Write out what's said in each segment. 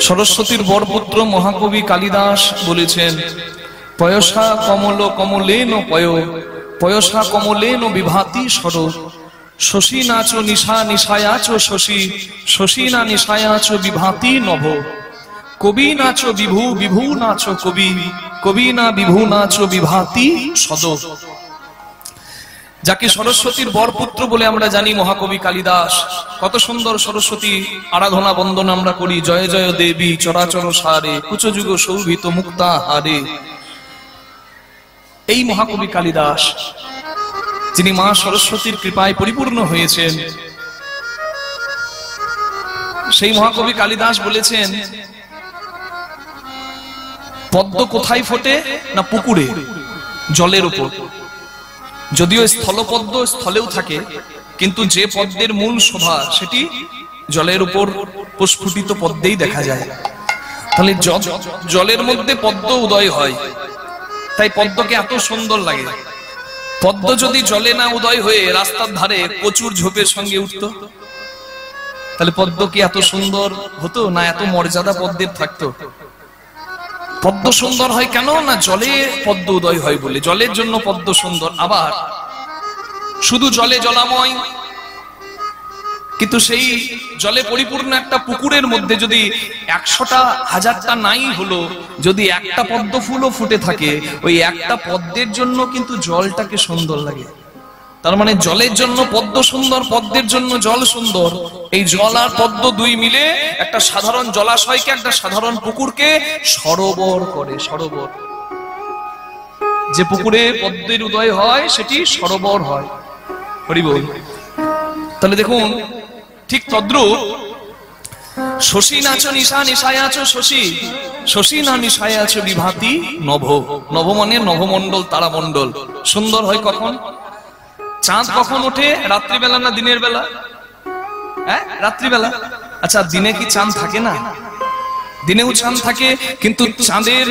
সরস্বতীর বরপুত্র মহাকবি কালিদাস বলেছেন, পয়সা কমল কমলেন পয়, পয়সা কমলেন বিভাতি সর, শশী নাচ নিশা নিশায়াচ শশী, শশী না নিশায়াচ বিভাতি নভ, কবি নাচ বিভু বিভু নাচ কবি, কবি না বিভু নাচ বিভাতি সদ। যাকে সরস্বতীর বরপুত্র বলে আমরা জানি মহাকবি কালিদাস, কত সুন্দর সরস্বতী আরাধনা বন্দনা আমরা করি। জয় জয় দেবী চরাচর সারে, কুচযুগ শোভিত মুক্তা হারে। এই মহাকবি কালিদাস, যিনি মা সরস্বতীর কৃপায় পরিপূর্ণ হয়েছেন, সেই মহাকবি কালিদাস বলেছেন, পদ্ম কোথায় ফোটে না পুকুরে, জলের উপর। যদিও স্থলপদ্ম স্থলেও থাকে, কিন্তু যে পদ্মের মূল শোভা সেটি জলের উপর প্রস্ফুটিত পদ্মেই দেখা যায়। তাহলে জলের মধ্যে পদ্ম উদয় হয়, তাই পদ্মকে এত সুন্দর লাগে। পদ্ম যদি জলে না উদয় হয়ে রাস্তার ধারে প্রচুর ঝোপের সঙ্গে উঠত, তাহলে পদ্ম কি এত সুন্দর হতো না? এত মর্যাদা পদ্মের থাকতো? পদ্ম সুন্দর হয় কেন না? জলে পদ্ম উদয় হয় বলে, জলের জন্য পদ্ম সুন্দর। আবার শুধু জলে জলাময়, কিন্তু সেই জলে পরিপূর্ণ একটা পুকুরের মধ্যে যদি 100টা 1000টা নাই হলো, যদি একটা পদ্ম ফুলও ফুটে থাকে, ওই একটা পদ্মের জন্য কিন্তু জলটাকে সুন্দর লাগে। তার মানে জলের জন্য পদ্ম সুন্দর, পদ্মের জন্য জল সুন্দর। এই জল আর পদ্ম দুই মিলে একটা সাধারণ জলাশয়কে, একটা সাধারণ পুকুরকে সরোবর করে। সরোবর, যে পুকুরে পদ্মের উদয় হয় সেটি সরোবর হয়। হরি বল। তাহলে দেখুন, ঠিক তদ্রূপ শশী নাচ নিশা নিশায়াচ শশী, শশী না নিশায়াচ বিভাতি নভ। নভ মানে নভমণ্ডল, তারামণ্ডল। সুন্দর হয় কখন? চাঁদ কখন ওঠে? রাত্রিবেলা না দিনের বেলা? হ্যাঁ, রাত্রিবেলা। আচ্ছা, দিনে কি চাঁদ থাকে না? দিনেও চাঁদ থাকে, কিন্তু চাঁদের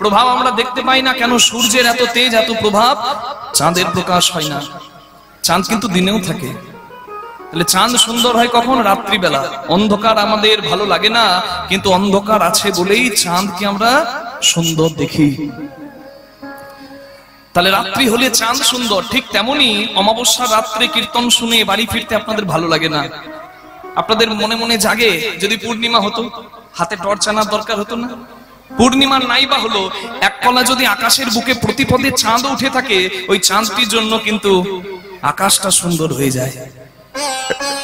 প্রভাব আমরা দেখতে পাই না কেন? সূর্যের এত তেজ, এত প্রভাব, চাঁদের প্রকাশ হয় না। চাঁদ কিন্তু দিনেও থাকে। তাহলে চাঁদ সুন্দর হয় কখন? রাত্রিবেলা। অন্ধকার আমাদের ভালো লাগে না, কিন্তু অন্ধকার আছে বলেই চাঁদকে আমরা সুন্দর দেখি। তাহলে রাত্রি হলে চাঁদ সুন্দর। ঠিক তেমনি অমাবস্যা রাত্রে কীর্তন শুনে বাড়ি ফিরতে আপনাদের ভালো লাগে না? আপনাদের মনে মনে জাগে, যদি পূর্ণিমা হতো, হাতে টর্চ আনার দরকার হতো না? পূর্ণিমার নাইবা হলো, এক কলা যদি আকাশের বুকে প্রতিপদে চাঁদ উঠে থাকে, ওই চাঁদটির জন্য কিন্তু আকাশটা সুন্দর হয়ে যায়,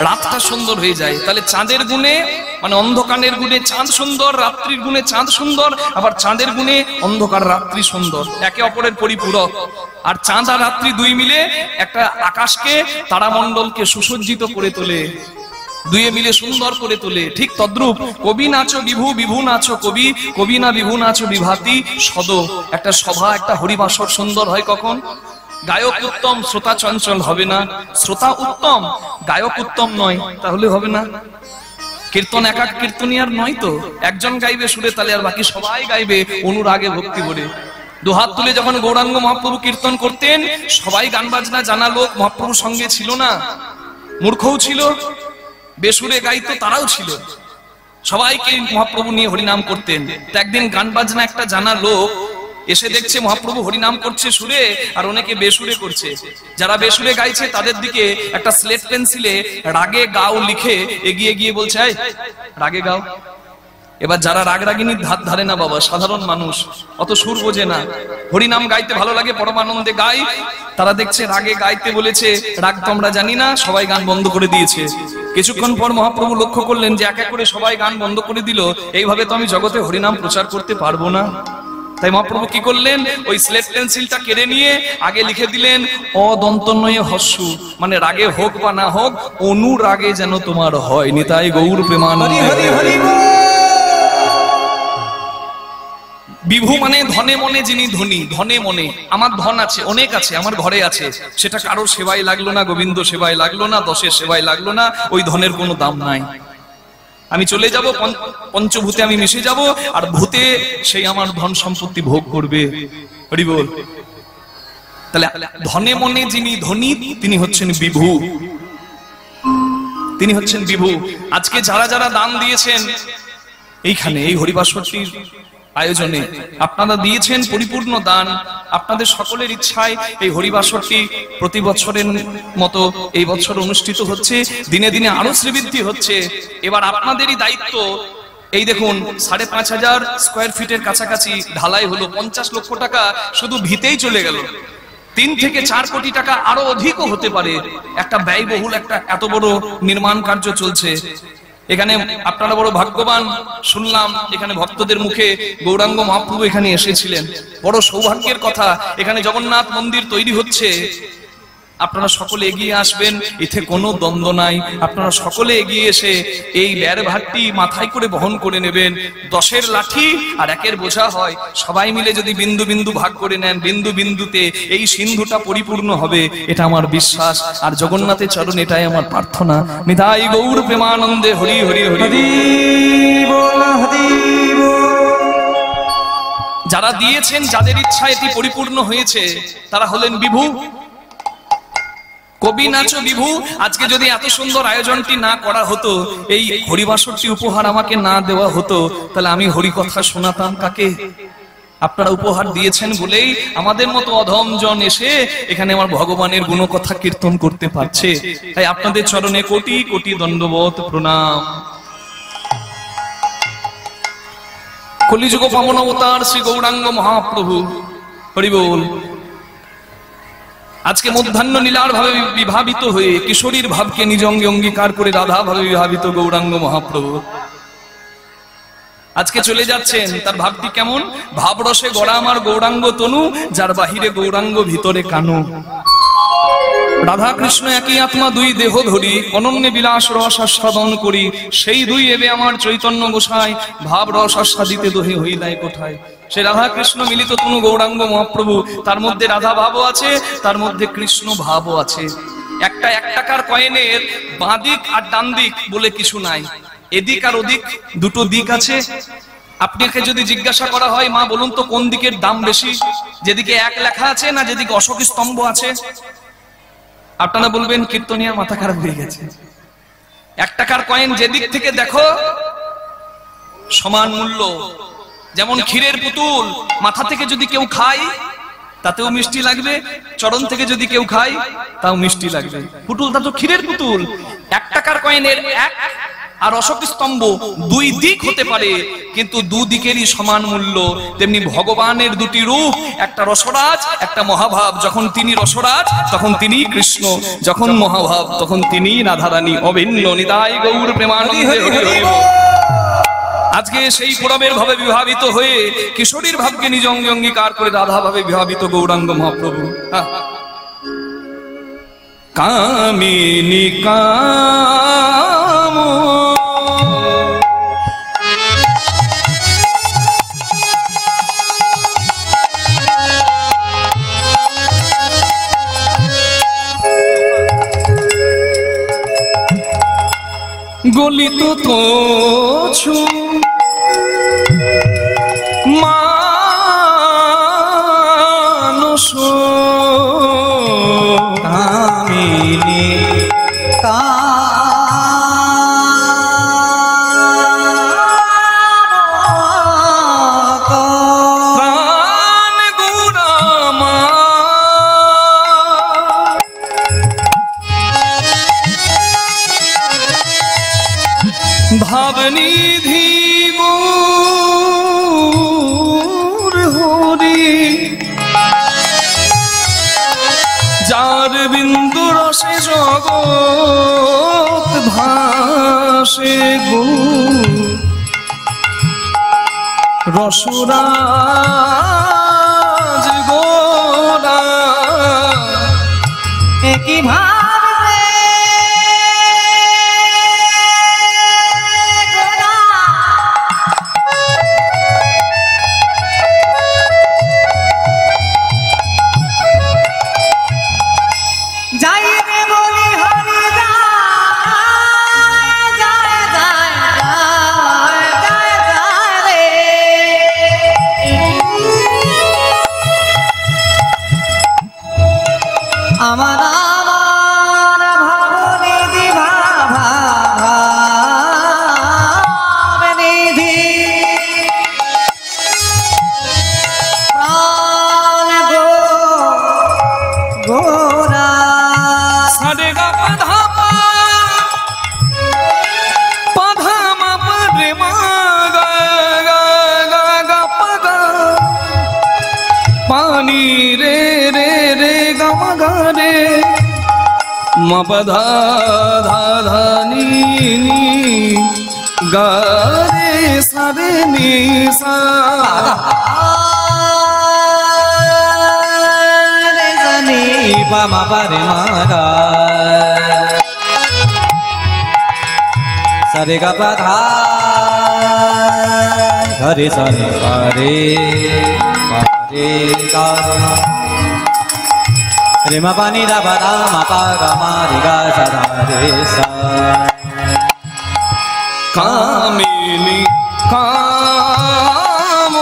রাতটা সুন্দর হয়ে যায়। তাহলে চাঁদের গুণে, মানে অন্ধকারের গুণে চাঁদ সুন্দর, রাত্রির গুণে চাঁদ সুন্দর, আবার চাঁদের গুণে অন্ধকার রাত্রি সুন্দর, একে অপরের পরিপূরক। আর চাঁদ আর রাত্রি দুই মিলে একটা আকাশকে, তারামণ্ডলকে সুসজ্জিত করে তোলে, দুয়ে মিলে সুন্দর করে তোলে। ঠিক তদ্রূপ কবি নাচ বিভু বিভু নাচ কবি, কবি না বিভু নাচ বিভাতি সদ। একটা সভা, একটা হরিবাসর সুন্দর হয় কখন? গায়ক উত্তম, শ্রোতা চঞ্চল হবে না। শ্রোতা উত্তম, গায়ক উত্তম নয়, তাহলে হবে না। কীর্তন একা কীর্তনিয়ার নয় তো, একজন গাইবে সুরে তালে আর বাকি সবাই গাইবে অনুরাগে ভক্তি ভরে। দুহাত তুলে যখন গৌরাঙ্গ মহাপ্রভু কীর্তন করতেন, সবাই গান বাজনা জানা লোক মহাপ্রভুর সঙ্গে ছিল না, মূর্খও ছিল, বেসুরে গাইতো তারাও ছিল। সবাইকে মহাপ্রভু নিয়ে হরিনাম করতেন। একদিন গান বাজনা একটা জানা লোক এসে দেখছে মহাপ্রভু হরিনাম করছে সুরে, আর অনেকে বেসুরে করছে। যারা বেসুরে গাইছে তাদের দিকে একটা স্লেট পেন্সিলে রাগে গাও লিখে এগিয়ে গিয়ে বলছে, এই রাগে গাও। এবার যারা রাগ রাগিনীর ধার ধারে না বাবা, সাধারণ মানুষ, অত সুর বোঝে না, হরিনাম গাইতে ভালো লাগে, পরমানন্দে গাই, তারা দেখছে রাগে গাইতে বলেছে, রাগ তো আমরা জানি না, সবাই গান বন্ধ করে দিয়েছে। কিছুক্ষণ পর মহাপ্রভু লক্ষ্য করলেন যে এক এক করে সবাই গান বন্ধ করে দিল, এইভাবে তো আমি জগতে হরিনাম প্রচার করতে পারবো না। তাই মহাপ্রভু কি করলেন? ওই স্লেট পেন্সিলটা কেড়ে নিয়ে আগে লিখে দিলেন অদন্তনয়ে হস্যু, মানে রাগে হোক বা না হোক, অনুরাগে যেন তোমার হয়। নিতাই গৌর প্রেমানন্দে। বিভু মানে ধনে মনে যিনি ধনী, ধনে মনে। আমার ধন আছে, অনেক আছে, আমার ঘরে আছে, সেটা কারোর সেবায় লাগলো না, গোবিন্দ সেবায় লাগলো না, দশের সেবায় লাগলো না, ওই ধনের কোনো দাম নাই। আমি চলে যাব, পঞ্চভূতে আমি মিশে যাব, আর ভূতে সেই আমার ধন সম্পত্তি ভোগ করবে। হরি বল। তাহলে ধনে মনে যিনি ধনী, তিনি হচ্ছেন বিভু, তিনি হচ্ছেন বিভু। আজকে যারা যারা দান দিয়েছেন, এইখানে এই হরিবাসরটির আয়োজনে আপনারা দিয়েছেন পরিপূর্ণ দান। আপনাদের সকলের ইচ্ছায় এই হরিবাসরটি প্রতি বছরের মতো এই বছর অনুষ্ঠিত হচ্ছে, দিনে দিনে আরো শ্রীবৃদ্ধি হচ্ছে। এবার আপনাদেরই দায়িত্ব। এই দেখুন 5,500 স্কয়ার ফিটের কাছাকাছি ঢালাই হলো, 50 লক্ষ টাকা শুধু ভিতেই চলে গেল। 3 থেকে 4 কোটি টাকা আরো অধিকও হতে পারে। একটা ব্যয়বহুল একটা এত বড় নির্মাণ কার্য চলছে। এখানে আপনারা বড় ভাগ্যবান, শুনলাম এখানে ভক্তদের মুখে গৌরাঙ্গ মহাপ্রভু এখানে এসেছিলেন। বড় সৌভাগ্যের কথা, এখানে জগন্নাথ মন্দির তৈরি হচ্ছে। আপনারা সকলে এগিয়ে আসবেন, এতে কোনো দ্বন্দ্ব নাই। আপনারা সকলে এগিয়ে এসে এই ব্যয়ভারটি মাথায় করে বহন করে নেবেন। 10-এর লাঠি আর 1-এর বোঝা হয়। সবাই মিলে যদি বিন্দু বিন্দু ভাগ করে নেন, বিন্দু বিন্দুতে এই সিন্ধুটা পরিপূর্ণ হবে, এটা আমার বিশ্বাস। আর জগন্নাথের চরণ এটাই আমার প্রার্থনা। নিতাই গৌর প্রেমানন্দে হরি হরি হরি। যারা দিয়েছেন, যাদের ইচ্ছা এটি পরিপূর্ণ হয়েছে, তারা হলেন বিভু, কবি নাচো বিভু। আজকে যদি এত সুন্দর আয়োজনটি না করা হতো, এই হরিবাসরটি উপহার আমাকে না দেওয়া হতো, তাহলে আমি হরিকথা শোনাতাম কাকে? আপনারা উপহার দিয়েছেন বলেই আমাদের মতো অধম জন এসে এখানে আমার ভগবানের গুণকথা কীর্তন করতে পারছে। তাই আপনাদের চরণে কোটি কোটি দণ্ডবত প্রণাম। কলিযুগ পাবন অবতার শ্রী গৌরাঙ্গ মহাপ্রভু, হরি বল। আজকে মধ্যাহ্ন লীলার ভাবে বিভাবিত হয়ে কিশোরীর ভাবকে নিজ অঙ্গে অঙ্গীকার করে রাধা ভাবে বিভাবিত গৌরাঙ্গ মহাপ্রভু আজকে চলে যাচ্ছেন। তার ভাবটি কেমন? ভাবরসে গড়া আমার গৌরাঙ্গ তনু, যার বাহিরে গৌরাঙ্গ ভিতরে কানু। রাধা কৃষ্ণ একই আত্মা, দুই দেহ ধরি, অনন্যে বিলাস রস আস্বাদন করি। সেই দুই এবে আমার চৈতন্য গোসাই, ভাব রস আস্বাদিতে দোহে হইলাই কোথায়। সে রাধা কৃষ্ণ মিলিত তনু গৌরাঙ্গ মহাপ্রভু। তার মধ্যে রাধা ভাবও আছে, তার মধ্যে কৃষ্ণ ভাবও আছে। একটা 1 টাকার কয়েনের বাঁ দিক আর ডান দিক বলে কিছু নাই, এদিক আর ওদিক দুটো দিক আছে। আপনাকে যদি জিজ্ঞাসা করা হয়, মা বলুন তো কোন দিকের দাম বেশি, যেদিকে 1 লেখা আছে না যেদিকে অশোক স্তম্ভ আছে? আপনারা বলবেন কীর্তনিয়ার মাথা খারাপ হয়ে গেছে। 1 টাকার কয়েন যেদিক থেকে দেখো সমান মূল্য। যেমন ক্ষীরের পুতুল, মাথা থেকে যদি কেউ খায় তাতেও মিষ্টি লাগবে, চরণ থেকে যদি কেউ খায় তাও মিষ্টি লাগবে। পুতুলটা তো ক্ষীরের পুতুল। 1 টাকার কয়েনের 1 আর অশোক স্তম্ভ 2 দিক হতে পারে, কিন্তু দুদিকেরই সমান মূল্য। তেমনি ভগবানের 2টি রূপ, একটা রসরাজ, একটা মহাভাব। যখন তিনি রসরাজ তখন তিনি কৃষ্ণ, যখন মহাভাব তখন তিনি রাধারানী। অভিন্ন নিতাই গৌর প্রেমানন্দে হরি হরি। আজকে সেই পুরবের ভাবে বিভাবিত হয়ে কিশোরীর ভাবকে নিজ অঙ্গে অঙ্গীকার করে রাধা ভাবে বিভাবিত গৌরাঙ্গ মহাপ্রভু। কামিনী কাম গলিত তোছু মানস কামিনী ভাবনিধি গৌর হরি, যার বিন্দু রসে জগৎ ভাসে গো। রসরাজ গোরা একই আমার মা পা ধা ধা ধা নি নি গা রে সা রে নি সা রে সা নি পা মা পা রে মা গা সা রে গা পা ধা ধা রে সা রে পা রে গা রে মা পা নি দা পা ধা মা পা গা মা রে গা সা ধা রে সা কামিনী কাম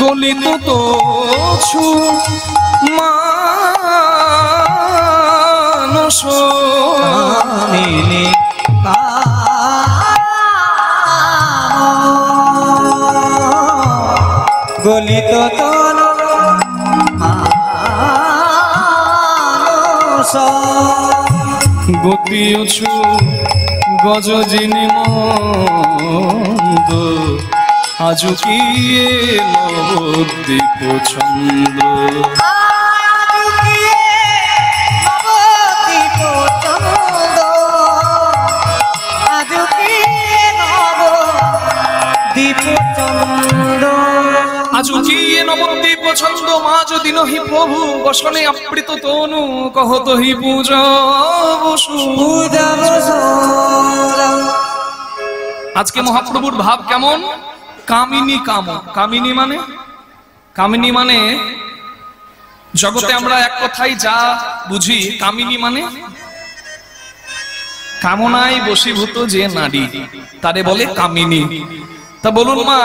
গলিত তো ছু মানস কামিনী গলিত তন মানস গতিয়ছু গজ যিনি মন্দ আজুকিয়ে নবদ্বীপ ছন্দ আজুকিয়ে নবদ্বীপ ছন্দ মা যদি নহি প্রভু বসনে আবৃত তনু কহত হি পূজা বসু। আজকে মহাপ্রভুর ভাব কেমন? কামিনী কাম। কামিনী মানে কামিনী মানে জগতে আমরা এক কথাই যা বুঝি, কামিনী মানে কামনায় বশীভূত যে নারী, তারে বলে কামিনী। তা বলুন মা,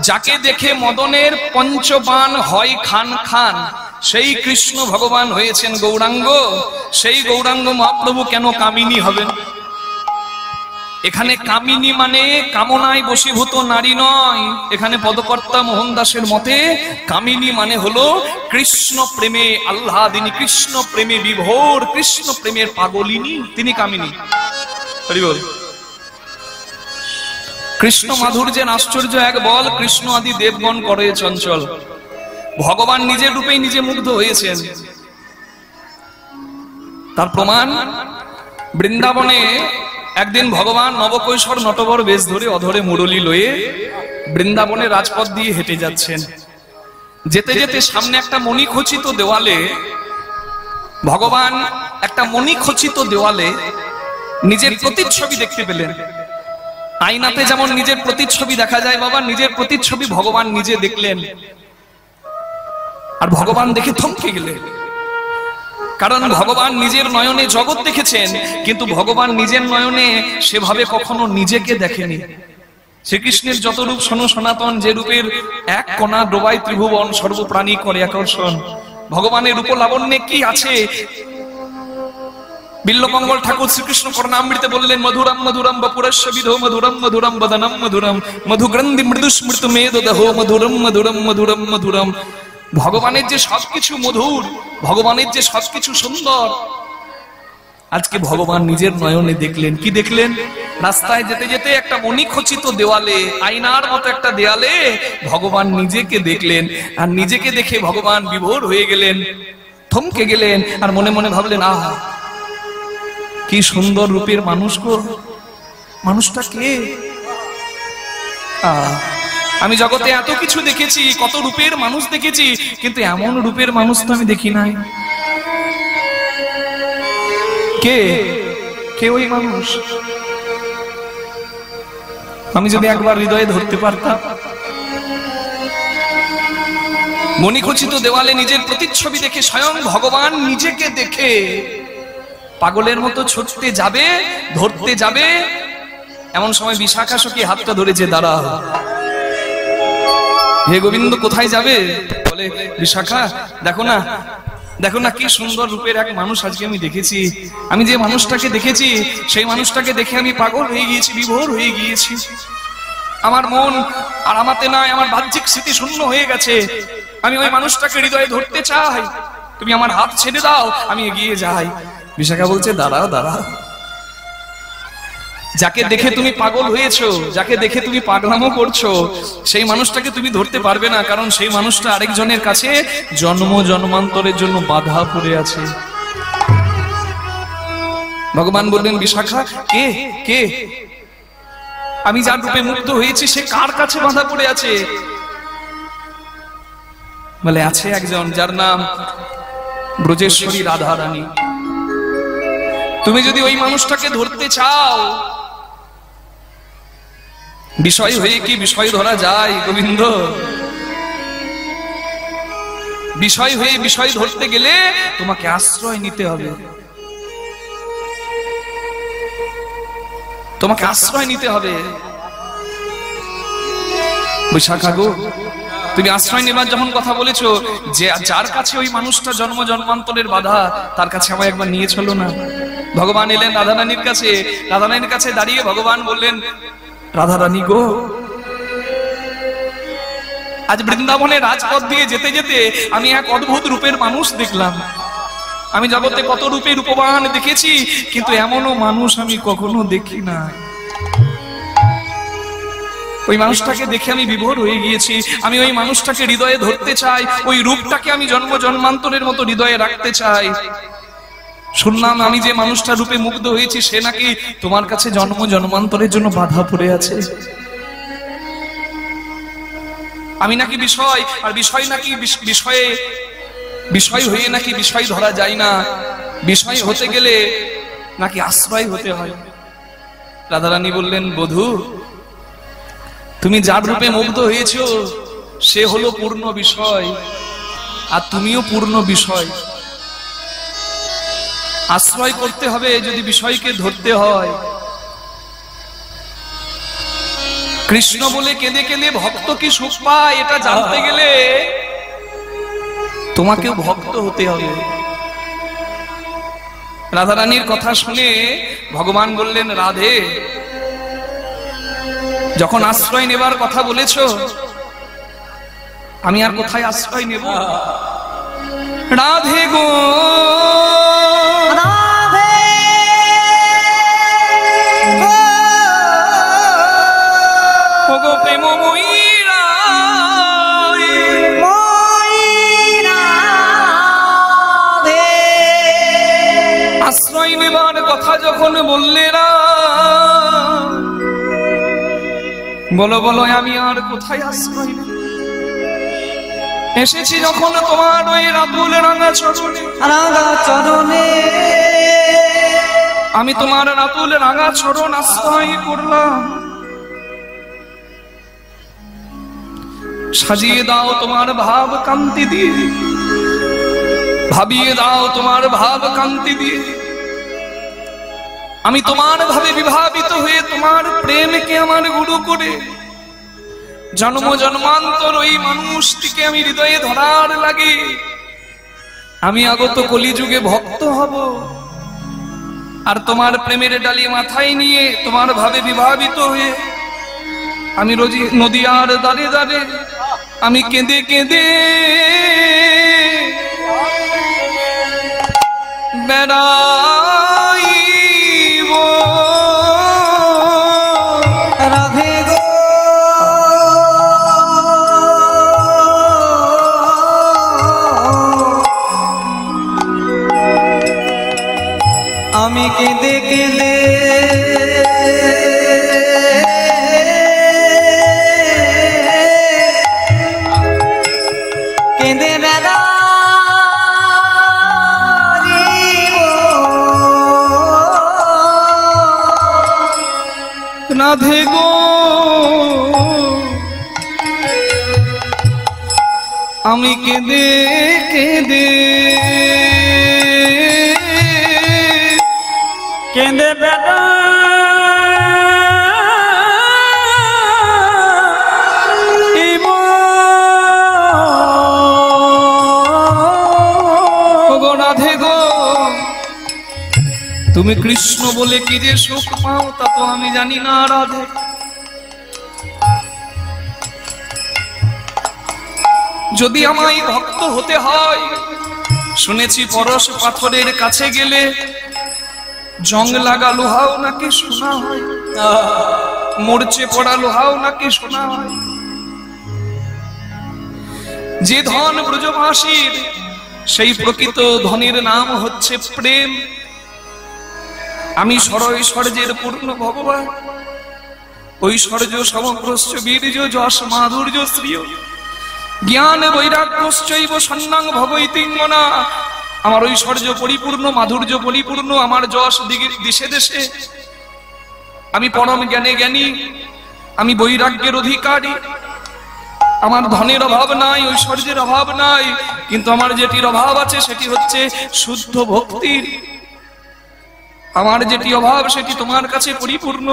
যাকে দেখে মদনের পঞ্চবান হয় খান খান, সেই কৃষ্ণ ভগবান হয়েছেন গৌরাঙ্গ। সেই গৌরাঙ্গ মহাপ্রভু কেন কামিনী হবেন? এখানে কামিনী মানে কামনায় বশীভূত নারী নয়। এখানে পদকর্তা মোহন দাসের মতে কামিনী মানে হলো কৃষ্ণ প্রেমে আহ্লাদিনী, কৃষ্ণ প্রেমে বিভোর, কৃষ্ণ প্রেমের পাগলিনী, তিনি কামিনী। হরি বল। কৃষ্ণ মাধুর্যের আশ্চর্য এক বল, কৃষ্ণ আদি দেবগণ করে চঞ্চল। ভগবান নিজের রূপেই নিজে মুগ্ধ হয়েছেন। তার প্রমাণ বৃন্দাবনে একদিন ভগবান নবকৈশোর নটবর বেশ ধরে অধরে মুরলী লয়ে বৃন্দাবনে রাজপথ দিয়ে হেঁটে যাচ্ছেন। যেতে যেতে সামনে একটা মণিখচিত দেওয়ালে ভগবান একটা মণিখচিত দেওয়ালে নিজের প্রতিচ্ছবি দেখতে পেলেন। আয়নাতে যেমন নিজের প্রতিচ্ছবি দেখা যায়, বাবা নিজের প্রতিচ্ছবি ভগবান নিজে দেখলেন। আর ভগবান দেখে থমকে গেলেন, কারণ ভগবান নিজের নয়নে জগৎ দেখেছেন, কিন্তু ভগবান নিজের নয়নে সেভাবে কখনো নিজেকে দেখেনি। শ্রীকৃষ্ণের যত রূপ শোনো সনাতন, যে রূপের এক কণা ডোবায় ত্রিভুবন, সর্বপ্রাণী করে আকর্ষণ। ভগবানের রূপ লাবণ্যে কি আছে? বিল্লমঙ্গল ঠাকুর শ্রীকৃষ্ণ করণামৃতে বললেন, মধুরম মধুরম বপুরস্য বিধো মধুরম মধুরম বদনম মধুরম মধুগ্রন্থি মৃদুস্মৃত মেদ দেহো মধুরম মধুরম মধুরম মধুরম। ভগবানের যে সবকিছু মধুর, ভগবানের যে সবকিছু সুন্দর, আজকে ভগবান নিজের নয়নে দেখলেন। কি দেখলেন? রাস্তায় যেতে যেতে একটা মণিখচিত দেওয়ালে, আয়নার মতো একটা দেয়ালে ভগবান নিজেকে দেখলেন। আর নিজেকে দেখে ভগবান বিভোর হয়ে গেলেন, থমকে গেলেন, আর মনে মনে ভাবলেন, আহা কি সুন্দর রূপের মানুষ গো, মানুষটা কে? আমি জগতে এত কিছু দেখেছি, কত রূপের মানুষ দেখেছি, কিন্তু এমন রূপের মানুষ তো আমি দেখি নাই। কে কে ওই মানুষ? আমি যদি একবার হৃদয়ে ধরতে পারতাম। মণিখচিত দেওয়ালে নিজের প্রতিচ্ছবি দেখে স্বয়ং ভগবান নিজেকে দেখে পাগলের মতো ছুটতে যাবে, ধরতে যাবে, এমন সময় বিশাখা সখী হাতটা ধরেছে, দাঁড়া। হে গোবিন্দ, কোথায় যাবে? বলে, বিশাখা দেখো না, দেখো না কি সুন্দর রূপের এক মানুষ আজকে আমি দেখেছি। আমি যে মানুষটাকে দেখেছি, সেই মানুষটাকে দেখে আমি পাগল হয়ে গিয়েছি, বিভোর হয়ে গিয়েছি। আমার মন আর আমাতে নাই, আমার বাহ্যিক স্মৃতি শূন্য হয়ে গেছে। আমি ওই মানুষটাকে হৃদয়ে ধরতে চাই, তুমি আমার হাত ছেড়ে দাও, আমি এগিয়ে যাই। বিশাখা বলছে, দাঁড়াও দাঁড়াও, যাকে দেখে তুমি পাগল হয়েছো, যাকে দেখে তুমি পাগলামো করছো, সেই মানুষটাকে তুমি ধরতে পারবে না, কারণ সেই মানুষটা আরেকজনের কাছে জন্ম জন্মান্তরের জন্য বাধা পড়ে আছে। ভগবান বললেন, বিশাখা কে কে? আমি যার রূপে মুগ্ধ হয়েছি সে কার কাছে বাধা পড়ে আছে? বলে, আছে একজন, যার নাম ব্রজেশ্বরী রাধা রানী। তুমি যদি ওই মানুষটাকে ধরতে চাও, বিষয় হয়ে কি বিষয় ধরা যায় গোবিন্দ? বিষয় হয়ে বিষয় ধরতে গেলে তোমাকে আশ্রয় নিতে হবে, তোমাকে আশ্রয় নিতে হবে। বৈশাখা গো, তুমি আশ্রয় নেবার যখন কথা বলেছো, যে যার কাছে ওই মানুষটা জন্ম জন্মান্তরের বাধা, তার কাছে আমায় একবার নিয়ে চলো না। ভগবান এলেন রাধারানীর কাছে। রাধারানীর কাছে দাঁড়িয়ে ভগবান বললেন, রাধারানী গো, আজ বৃন্দাবনে রাজপথ দিয়ে যেতে যেতে আমি এক অদ্ভুত রূপের মানুষ দেখলাম। আমি জগতে কত রূপে রূপবান দেখেছি, কিন্তু এমনও মানুষ আমি কখনো দেখি না। ওই মানুষটাকে দেখে আমি বিভোর হয়ে গিয়েছি। আমি ওই মানুষটাকে হৃদয়ে ধরতে চাই, ওই রূপটাকে আমি জন্ম জন্মান্তরের মতো হৃদয়ে রাখতে চাই। শুনলাম আমি যে মানুষটার রূপে মুগ্ধ হয়েছি সে নাকি তোমার কাছে জন্ম জন্মান্তরের জন্য বাধা পড়ে আছে। আমি নাকি বিষয়, আর বিষয় নাকি বিষয়ে বিষয় হয়ে নাকি বিষয় ধরা যায় না। বিষয় হতে গেলে নাকি আশ্রয় হতে হয়। রাধারানী বললেন, বধূ, তুমি যার রূপে মুগ্ধ হয়েছো সে হলো পূর্ণ বিষয়, আর তুমিও পূর্ণ বিষয়। আশ্রয় করতে হবে যদি বিষয়কে ধরতে হয়। কৃষ্ণ বলে কেঁদে কেঁদে ভক্ত কি সুখ পায়, এটা জানতে গেলে তোমাকেও ভক্ত হতে হবে। রাধারানীর কথা শুনে ভগবান বললেন, রাধে, যখন আশ্রয় নেবার কথা বলেছ, আমি আর কোথায় আশ্রয় নেব? রাধে গো, আশ্রয় নেবার কথা যখন বললে না, বলো বলো, আমি আর কোথায় আশ্রয় নেব? এসেছি যখন তোমার ওই রাতুল রাঙা চরণে, আমি তোমার রাতুল রাঙা চরণ আশ্রয় করলাম। সাজিয়ে দাও তোমার ভাব কান্তি দিয়ে, ভাবিয়ে দাও তোমার ভাব কান্তি দিয়ে। আমি তোমার ভাবে বিভাবিত হয়ে তোমার প্রেমকে আমার গুরু করে জন্ম জন্মান্তর ওই মানুষটিকে আমি হৃদয়ে ধরার লাগে আমি আগত কলিযুগে ভক্ত হব। আর তোমার প্রেমের ডালি মাথায় নিয়ে তোমার ভাবে বিভাবিত হয়ে আমি রোজি নদীয়ার দাঁড়ে দাঁড়ে আমি কেঁদে কেঁদে বেড়াইব। রাধে গো, আমি কেঁদে কেঁদে কেঁদে বেড়াইব। রাধে গো, আমি কেঁদে কেঁদে কেঁদে বেড়াইব। গো রাধে গো, তুমি কৃষ্ণ বলে কি যে সুখ পাও তা তো আমি জানি না রাধে। যদি আমায় ভক্ত হতে হয়, শুনেছি পরশ পাথরের কাছে গেলে জং লাগা লোহাও নাকি শোনা হয়। মরচে পড়া লোহাও নাকি সোনা হয়। যে ধন ব্রজবাসীর, সেই প্রকৃত ধনের নাম হচ্ছে প্রেম। আমি সরৈশ্বর্যের পূর্ণ ভগবান, ঐশ্বর্য সমগ্রস্য বীর্য যশ মাধুর্য শ্রিয় জ্ঞান বৈরাগ্যশ্চৈব সন্ন্যাং ভগৈতিঙ্গনা। আমার ঐশ্বর্য পরিপূর্ণ, মাধুর্য পরিপূর্ণ, আমার যশ দিশে দেশে। আমি পরম জ্ঞানে জ্ঞানী, আমি বৈরাগ্যের অধিকারী। আমার ধনের অভাব নাই, ঐশ্বর্যের অভাব নাই, কিন্তু আমার যেটির অভাব আছে সেটি হচ্ছে শুদ্ধ ভক্তির। আমার যেটি অভাব সেটি তোমার কাছে পরিপূর্ণ,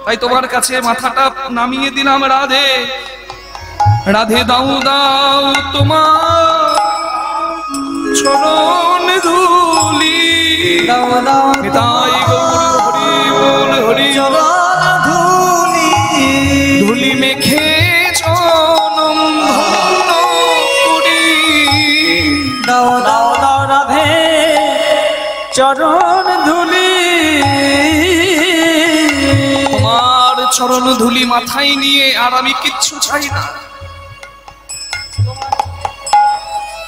তাই তোমার কাছে মাথাটা নামিয়ে দিলাম রাধে। রাধে দাও দাও তোমার চরণ ধুলি, নিতাই গৌর হরি বল হরি। ধুলি মেখে জনম ধন্য করি, দাও দাও দাও রাধে চরণ ধুলি। তোমার চরণ ধুলি মাথায় নিয়ে আর আমি কিচ্ছু চাই না।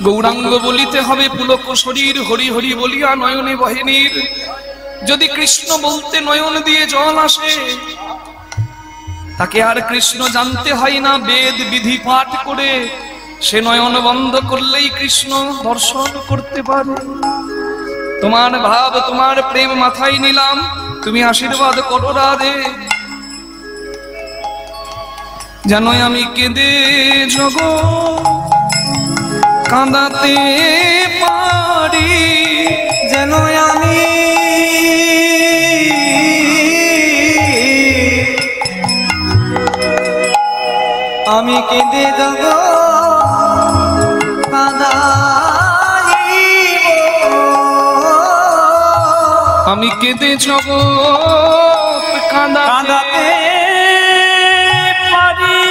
গৌরাঙ্গ বলিতে হবে পুলক শরীর, হরি হরি বলিয়া নয়নে বহেনীর। যদি কৃষ্ণ বলতে নয়ন দিয়ে জল আসে, তাকে আর কৃষ্ণ জানতে হয় না বেদ বিধি পাঠ করে। সে নয়ন বন্ধ করলেই কৃষ্ণ দর্শন করতে পারে। তোমার ভাব, তোমার প্রেম মাথায় নিলাম, তুমি আশীর্বাদ করো রাধে। জানো আমি কেঁদে জগৎ কাঁদাতে পারি, যেন আমি কেঁদে যাব আমি কেঁদে জগৎ কাঁদাতে পারি।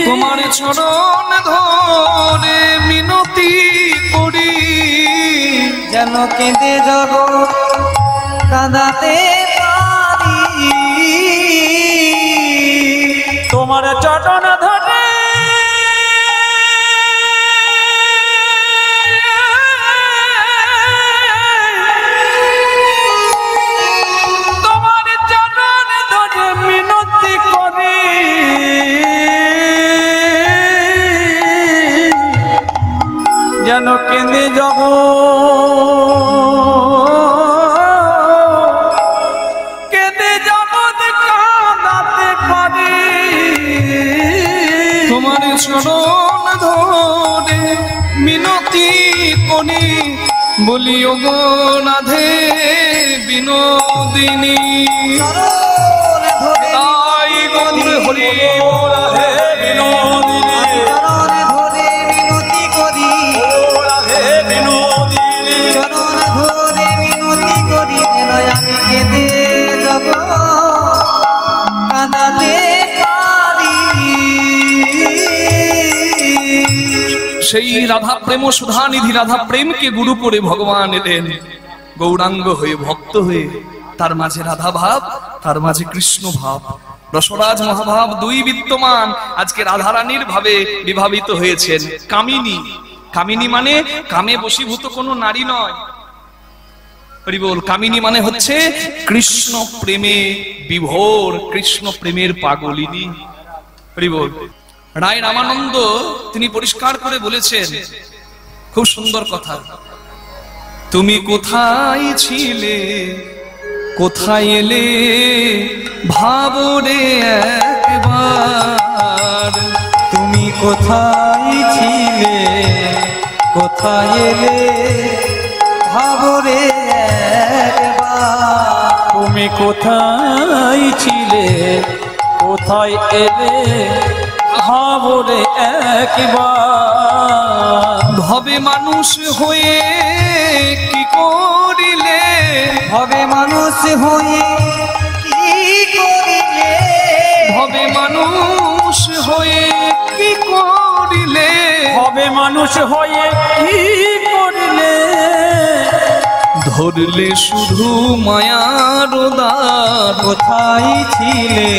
তোমার চরণ ধরে মিনতি করি, যেন কেঁদে যাব কাঁদাতে পারি। তোমার চরণ ধরে মিনতি করি, যেন কেঁদে যাব কাঁদাতে পারি। তোমার চরণ ধরে মিনতি করি, বলি ওগো রাধে বিনোদিনী। তাই গৌর হরি রাধে বিনোদিনী, চরণ ধরে মিনতি করি, রাধে বিনোদিনী। চরণ ধরে মিনতি করি, যেন আমি কেঁদে যাব কাঁদাতে পারি। সেই রাধা প্রেম সুধানিধি রাধা প্রেমকে গুরু করে ভগবান এলেন গৌরাঙ্গ হয়ে, ভক্ত হয়ে। তার মাঝে রাধা ভাব, তার মাঝে কৃষ্ণ ভাব, রসরাজ মহাভাব দুই বিদ্যমান। আজকে রাধারানীর ভাবে বিভাবিত হয়েছেন কামিনী। কামিনী মানে কামে বশীভূত কোনো নারী নয়। হরিবল। কামিনী মানে হচ্ছে কৃষ্ণ প্রেমে বিভোর, কৃষ্ণ প্রেমের পাগলিনী। হরিবল। রায় রামানন্দ তিনি পরিষ্কার করে বলেছেন খুব সুন্দর কথা, তুমি কোথায় ছিলে কোথায় এলে ভাবরে একবার। তুমি কোথায় ছিলে কোথায় এলে ভাবরে একবার। তুমি কোথায় ছিলে কোথায় এলে ভাবরে একবার। ভবে মানুষ হয়ে কি করিলে, ভবে মানুষ হয়ে কি করিলে, ভবে মানুষ হয়ে কি করিলে, ভবে মানুষ হয়ে কি করিলে। ধরলে শুধু মায়ার দ্বার। কোথায় ছিলে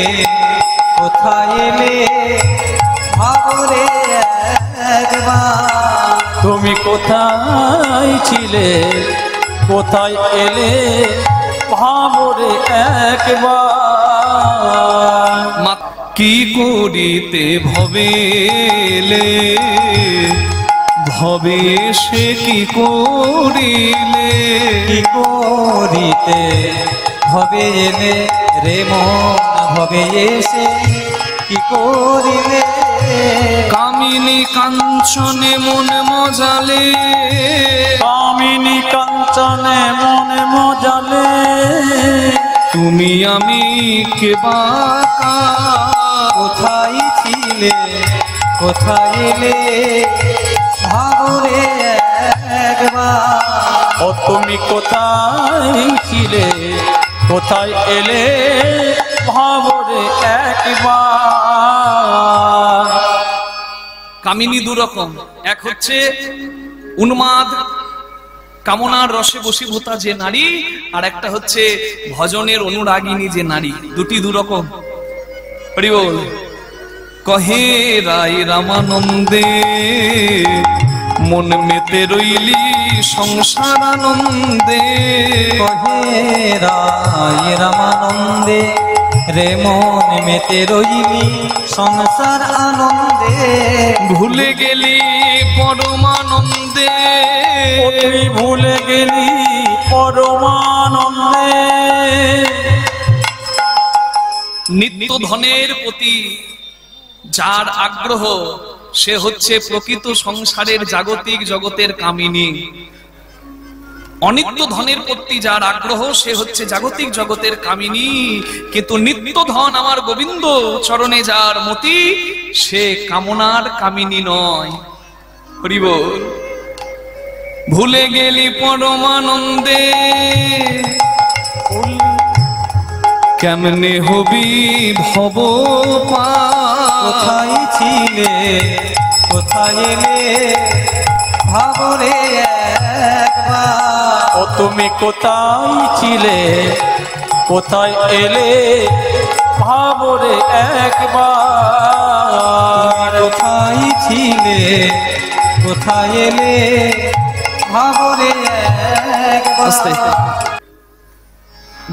কোথায় এলে ভাবরে একবার। তুমি কোথায় ছিলে কোথায় এলে ভাবরে একবার। মা কি করিতে ভবেলে ভবে সে কি করিলে। কি করিতে ভবে এলে রে মন ভবে এসে কি করিলে। কামিনী কাঞ্চনে মনে মজালে কামিনী কাঞ্চনে মনে মজালে। তুমি আমি কে বাকা। কোথায় ছিলে কোথায় এলে ভাবরে একবার। ও তুমি কোথায় ছিলে কোথায় এলে ভাবরে একবার। কামিনী দুরকম, এক হচ্ছে উন্মাদ কামনার রসে বশীভূতা যে নারী, আর একটা হচ্ছে ভজনের অনুরাগিনী যে নারী। দুটি দুরকম। হরি বল। কহে রায় রামানন্দে মন মেতে রইলি সংসার আনন্দে। কহে রায় রামানন্দে রে মন মেতে রইলি সংসার আনন্দে। ভুলে গেলি পরমানন্দে। তুই ভুলে গেলি পরমানন্দে। নিত্য ধনের প্রতি যার আগ্রহ সে হচ্ছে প্রকৃত সংসারের জাগতিক জগতের কামিনী। অনিত্য ধনের প্রতি যার আগ্রহ সে হচ্ছে জাগতিক জগতের কামিনী। কিন্তু নিত্য ধন আমার গোবিন্দ চরণে যার মতি সে কামনার কামিনী নয়। হরি বল। ভুলে গেলি পরমানন্দে কেমনে হবি ভব পার। কোথায় ছিলে কোথায় এলে ভাবরে একবার। ও তুমি কোথায় ছিলে কোথায় এলে ভাবরে একবার। কোথায় ছিলে কোথায় এলে ভাবরে একবার।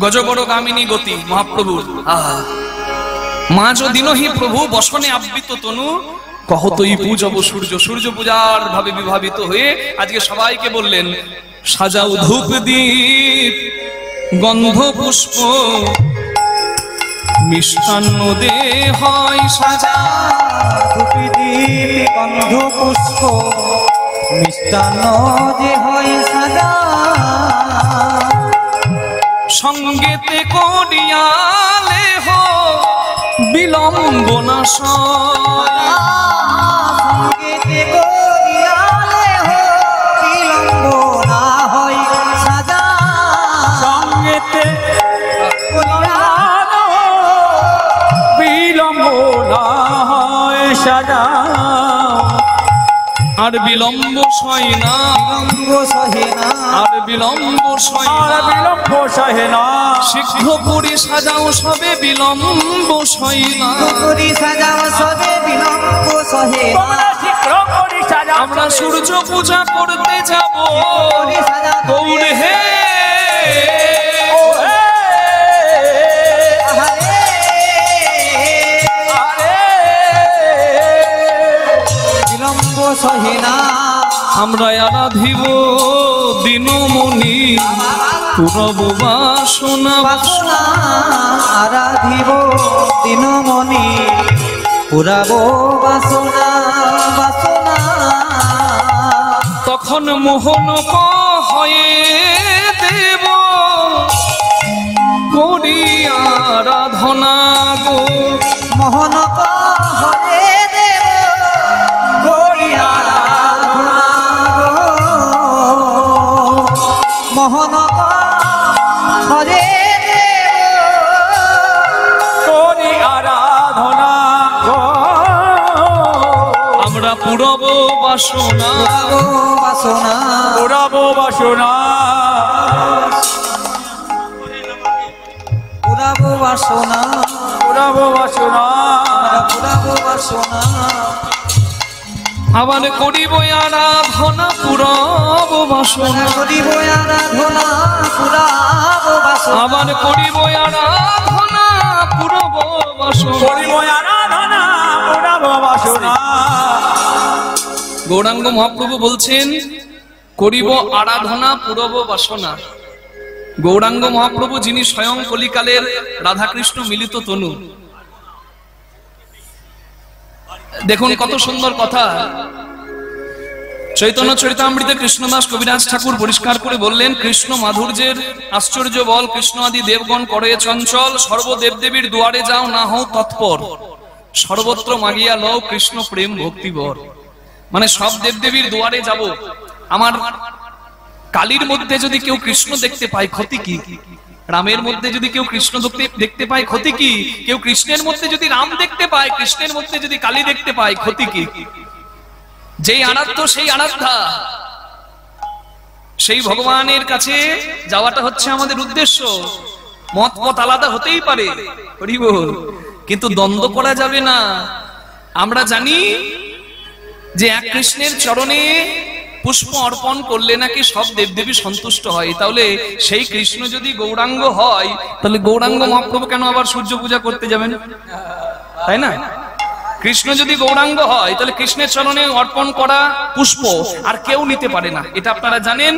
গজবড় গামিনী গতি মহাপ্রভুর। আহা মা যদিনহি প্রভু বসনে আবৃত তনু কহতই পূজব সূর্য। সূর্য পূজার ভাবে বিভাবিত হয়ে আজকে সবাইকে বললেন সাজাও ধূপ দীপ গন্ধ পুষ্প মিষ্টান্ন দে হয় সাজা। ধূপ দীপ গন্ধ পুষ্প মিষ্টান্ন যে হয় সাজা। সঙ্গেতে করিয়ালে হো বিলম্ব না সয়। সঙ্গেতে করিয়ালে হো বিলম্ব না হয় সাজা। সঙ্গেতে করিয়ালে হো বিলম্ব না হয় সাজা। আর বিলম্ব সয় না। বিলম্ব সহে না। আর বিলম্ব সয় না। বিলম্ব সহে না। শীঘ্র করি সাজাও সবে বিলম্ব সয় না। করি সাজাও সবে বিলম্ব সহে না। শীঘ্র করি সাজাও আমরা সূর্য পূজা করতে যাব গৌর হে। বিলম্ব সহে না। আমরা আরাধিব দিনমণি পুরব বাসনা। বাসনা আরাধিব দিনমণি পুরাব বাসনা বাসনা। তখন মোহন হয়ে দেব করি আরাধনা গো। মোহন হরে দেব করি আরাধনা গো। মোহন হরে করি আরাধনা গো। আমরা পুরব বাসনা বাসনা পুরাবো বাসনা বাসনা পুরাবো বাসনা আমরা পুরাবো বাসনা আবার করিব আরাধনা পুরাব বাসনা করিব আরাধনা পুরাবো বাসনা আবার করিব আরাধনা পুরাব বাসনা করিব আরাধনা পুরাবো বাসনা। গৌরাঙ্গ মহাপ্রভু বলছেন করিব আরাধনা পুরব বাসনা। গৌরাঙ্গ মহাপ্রভু যিনি স্বয়ং কলিকালের রাধাকৃষ্ণ মিলিত তনু। দেখুন কত সুন্দর কথা। চৈতন্য চরিতামৃতে কৃষ্ণদাস কবিরাজ ঠাকুর পরিষ্কার করে বললেন, কৃষ্ণ মাধুর্যের আশ্চর্য বল, কৃষ্ণ আদি দেবগণ করে চঞ্চল, সর্বদেবদেবীর দুয়ারে যাও না হও তৎপর, সর্বত্র মাগিয়া লও কৃষ্ণ প্রেম ভক্তিবর। মানে সব দেবদেবীর দুয়ারে যাব, আমার কালীর মধ্যে যদি কেউ কৃষ্ণ দেখতে পায় ক্ষতি কি? রামের মধ্যে যদি কেউ কৃষ্ণ দেখতে পায় ক্ষতি কি? কেউ কৃষ্ণের মধ্যে যদি রাম দেখতে পায়, কৃষ্ণের মধ্যে যদি কালী দেখতে পায় ক্ষতি কি? যেই আরাধ্য সেই আরাধ্যা, সেই ভগবানের কাছে যাওয়াটা হচ্ছে আমাদের উদ্দেশ্য। মত পথ আলাদা হতেই পারে, কিন্তু দ্বন্দ্ব করা যাবে না। আমরা জানি যে এক কৃষ্ণের চরণে পুষ্প অর্পণ করলে নাকি সব দেবদেবী সন্তুষ্ট হয়। তাহলে সেই কৃষ্ণ যদি গৌরাঙ্গ হয়, তাহলে গৌরাঙ্গ মহাপ্রভু কেন আবার সূর্য পূজা করতে যাবেন? তাই না? কৃষ্ণ যদি গৌরাঙ্গ হয়, তাহলে কৃষ্ণের চরণে অর্পণ করা পুষ্প আর কেউ নিতে পারে না, এটা আপনারা জানেন।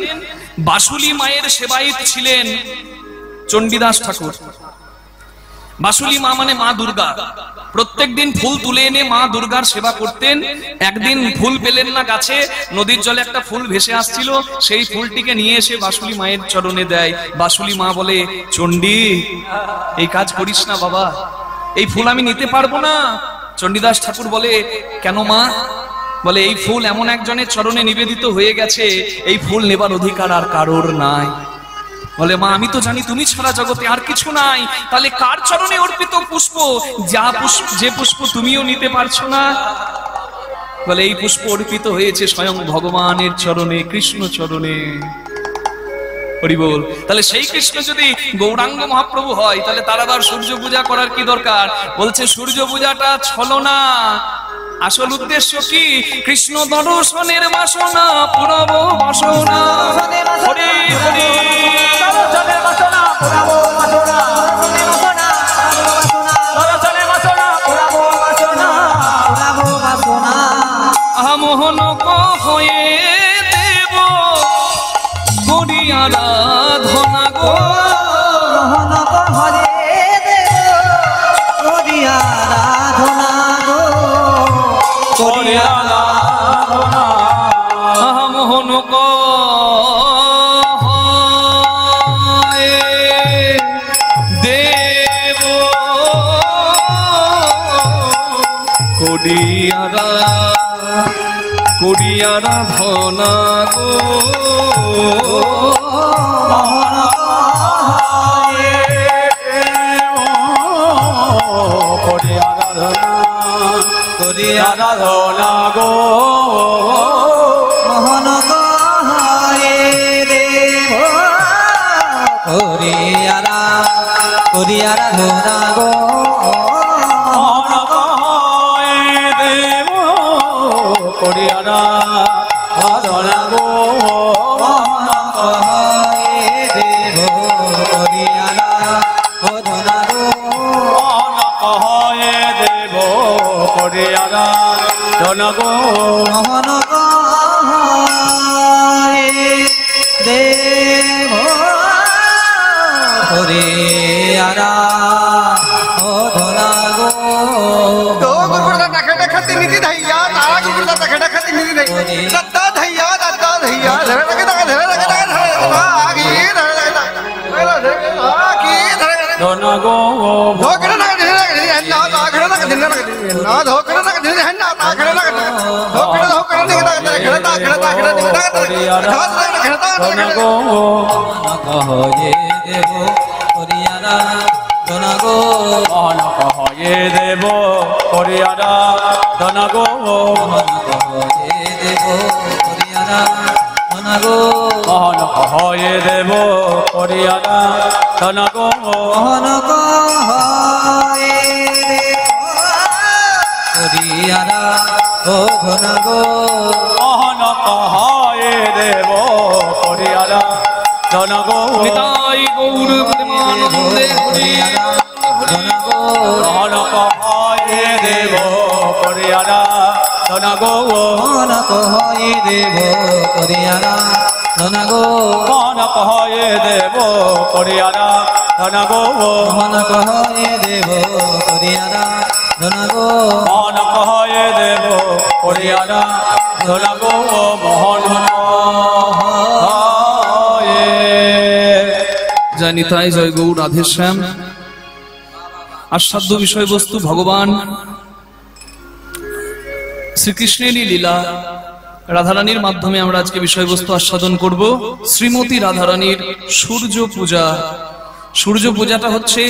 বাসুলি মায়ের সেবায়িত ছিলেন চণ্ডীদাস ঠাকুর। বাসুলি মা মানে মা দুর্গা। প্রত্যেক দিন ফুল তুলে এনে মা দুর্গার সেবা করতেন। একদিন ফুল পেলেন না গাছে, নদীর জলে একটা ফুল ভেসে আসছিল, সেই ফুলটিকে নিয়ে এসে বাসুলি মায়ের চরণে দেয়। বাসুলি মা বলে, চণ্ডী এই কাজ করিস না বাবা, এই ফুল আমি নিতে পারবো না। চণ্ডীদাস ঠাকুর বলে, কেন মা? বলে, এই ফুল এমন একজনের চরণে নিবেদিত হয়ে গেছে, এই ফুল নেবার অধিকার আর কারোর নাই। বলে, মা আমি তো জানি তুমি ছাড়া জগতে আর কিছু নাই, তাহলে কার চরণে অর্পিত পুষ্প? যে পুষ্প তুমিও নিতে পারছো না। বলে, এই পুষ্প অর্পিত হয়েছে স্বয়ং ভগবানের চরণে, কৃষ্ণ চরণে। হরি বল। তাহলে সেই কৃষ্ণ যদি গৌরাঙ্গ মহাপ্রভু হয়, তাহলে তার আবার সূর্য পূজা করার কি দরকার? বলছে, সূর্য পূজাটা ছলনা, আসল উদ্দেশ্য কি? কৃষ্ণ দর্শনের বাসনা পুরাব বাসনা। হরি হরি দর্শনের বাসনা পুরাবো বাসনা, দর্শনের বাসনা পুরাবো বাসনা, পুরাবো বাসনা মোহন হয়ে দেব করি আরাধনা গো। মোহন হরে দেব করি আরাধনা গো, করি আরাধনা মোহন দেব করি আরাধনা গো। করি আরাধনা, করি আরাধনা গো। মোহন হরে দেব করি আরাধনা গো, দেব করি আরাধনা গো। দেব করি আরাধনা গো, দেব করি আরাধনা গো। মোহন দেব করি আরাধনা গো। দেব করিয়ারা ধন গো, দেব করিয়ারা ধন ধনা গো মোহন হয়ে দেব করিয়ারা ধন গো মোহন হয়ে করিয়ারা ও ধনা গো মোহন হয়ে দেব করিয়ারা ধন গো নিতাই গৌর প্রেমানন্দে করিয়ারা ধনা গো মোহন হয়ে দেব করিয়ারা ধন গো মোহন হয়ে দেব করিয়ারা ধনা গো মোহন হয়ে দেব করিয়ারা ধন গো মোহন হয়ে দেব করিয়ারা ধনা গো মোহন হয়ে দেব করিয়ারা ধন গো মোহন হয়ে জয় নিতাই জয় গৌর রাধেশ্যাম। আস্বাদ্য বিষয়বস্তু ভগবান শ্রীকৃষ্ণেরই লীলা, রাধারানীর মাধ্যমে আমরা আজকে বিষয়বস্তু আস্বাদন করব। শ্রীমতী রাধারানীর সূর্য পূজা। সূর্য পূজাটা হচ্ছে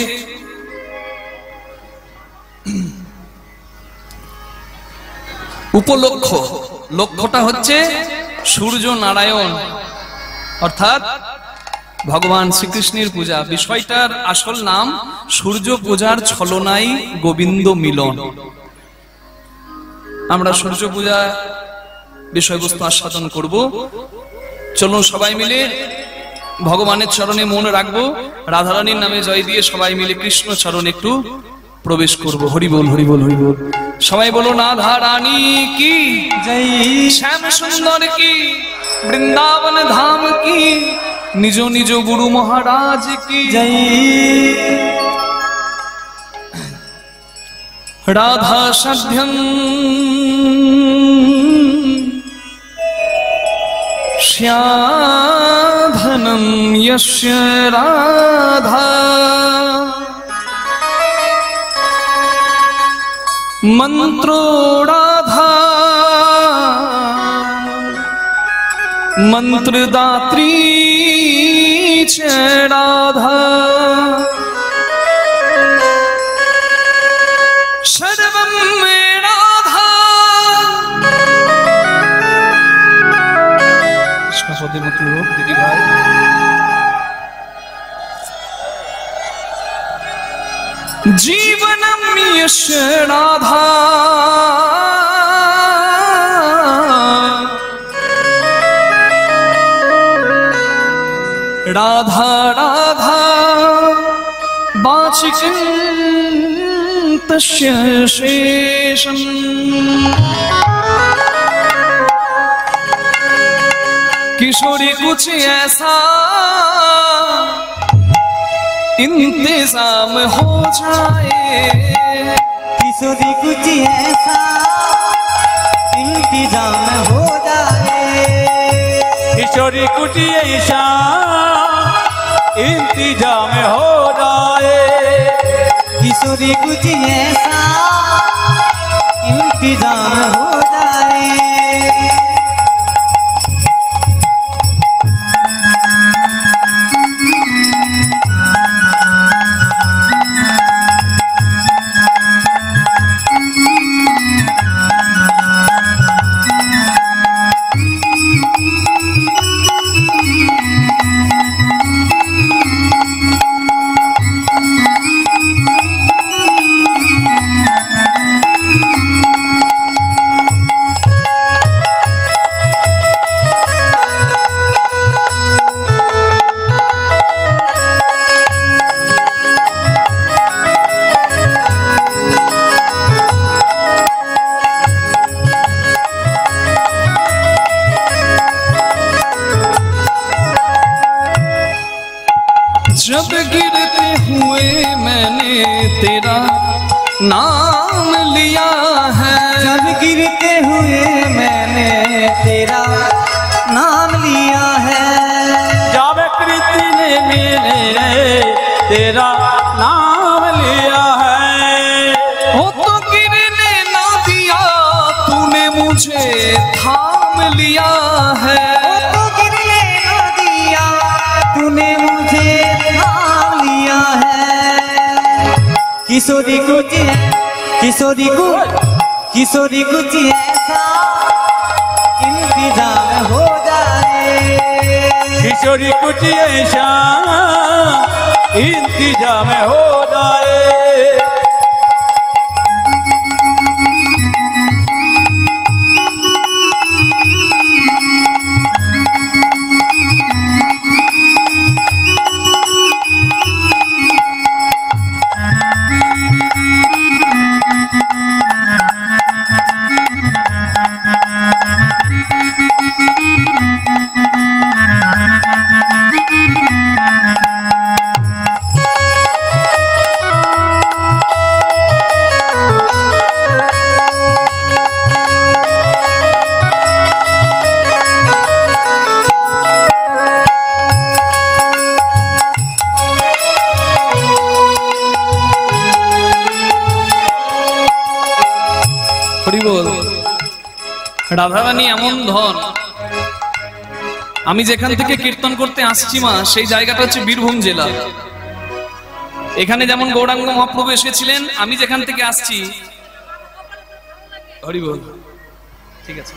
উপলক্ষ, লক্ষ্যটা হচ্ছে সূর্য নারায়ণ অর্থাৎ ভগবান শ্রীকৃষ্ণের পূজা। বিষয়টার আসল নাম সূর্য পূজার ছলনাই গোবিন্দ মিলন। আমরা সূর্য পূজা বিষয়বস্তু আস্বাদন করব। চলুন সবাই মিলে ভগবানের চরণে মন রাখবো, রাধারানীর নামে জয় দিয়ে সবাই মিলে কৃষ্ণ চরণে একটু প্রবেশ করব। হরি বল হরি বল হরি বল। সবাই বলো রাধা রানী কি জয় শ্যাম সুন্দর কি বৃন্দাবন ধাম কি নিজ নিজ গুরু মহারাজ কি জয় রাধা সাধ্যম শ্যাধনম যস্য রাধা মন্ত্রো রাধা मंत्रदात्री च राधा सर्वं मे राधा कृष्ण पदे मत लोग दीदी भाई जीवनम यश राधा राधा राधा वाचिकन्तस्य शेषम् किशोरी कुछ ऐसा इंतजाम हो जाए किशोरी कुछ ऐसा इंतजाम हो जाए किशोरी कुछ ऐसा इंतजाम हो जाए किशोरी कुछ ऐसा इंतजाम हो जाए जब गिरते हुए मैंने तेरा नाम लिया है जब गिरते हुए मैंने तेरा नाम लिया है जब कृति ने मेरे तेरा नाम लिया है हो तो गिरने ना दिया तूने मुझे थाम लिया है तो गिरने ना दिया तूने मुझे थाम लिया है किशोरी कुछ किशोरी कुछ ऐसा इंतजाम हो जाए किशोरी कुछ ऐसा इंतजाम हो जाए। রাধারানী এমন ধন, আমি যেখান থেকে কীর্তন করতে আসছি মা সেই জায়গাটা হচ্ছে বীরভূম জেলা। এখানে যেমন গৌরাঙ্গ মহাপ্রভু এসেছিলেন, আমি যেখান থেকে আসছি, হরি বল, ঠিক আছে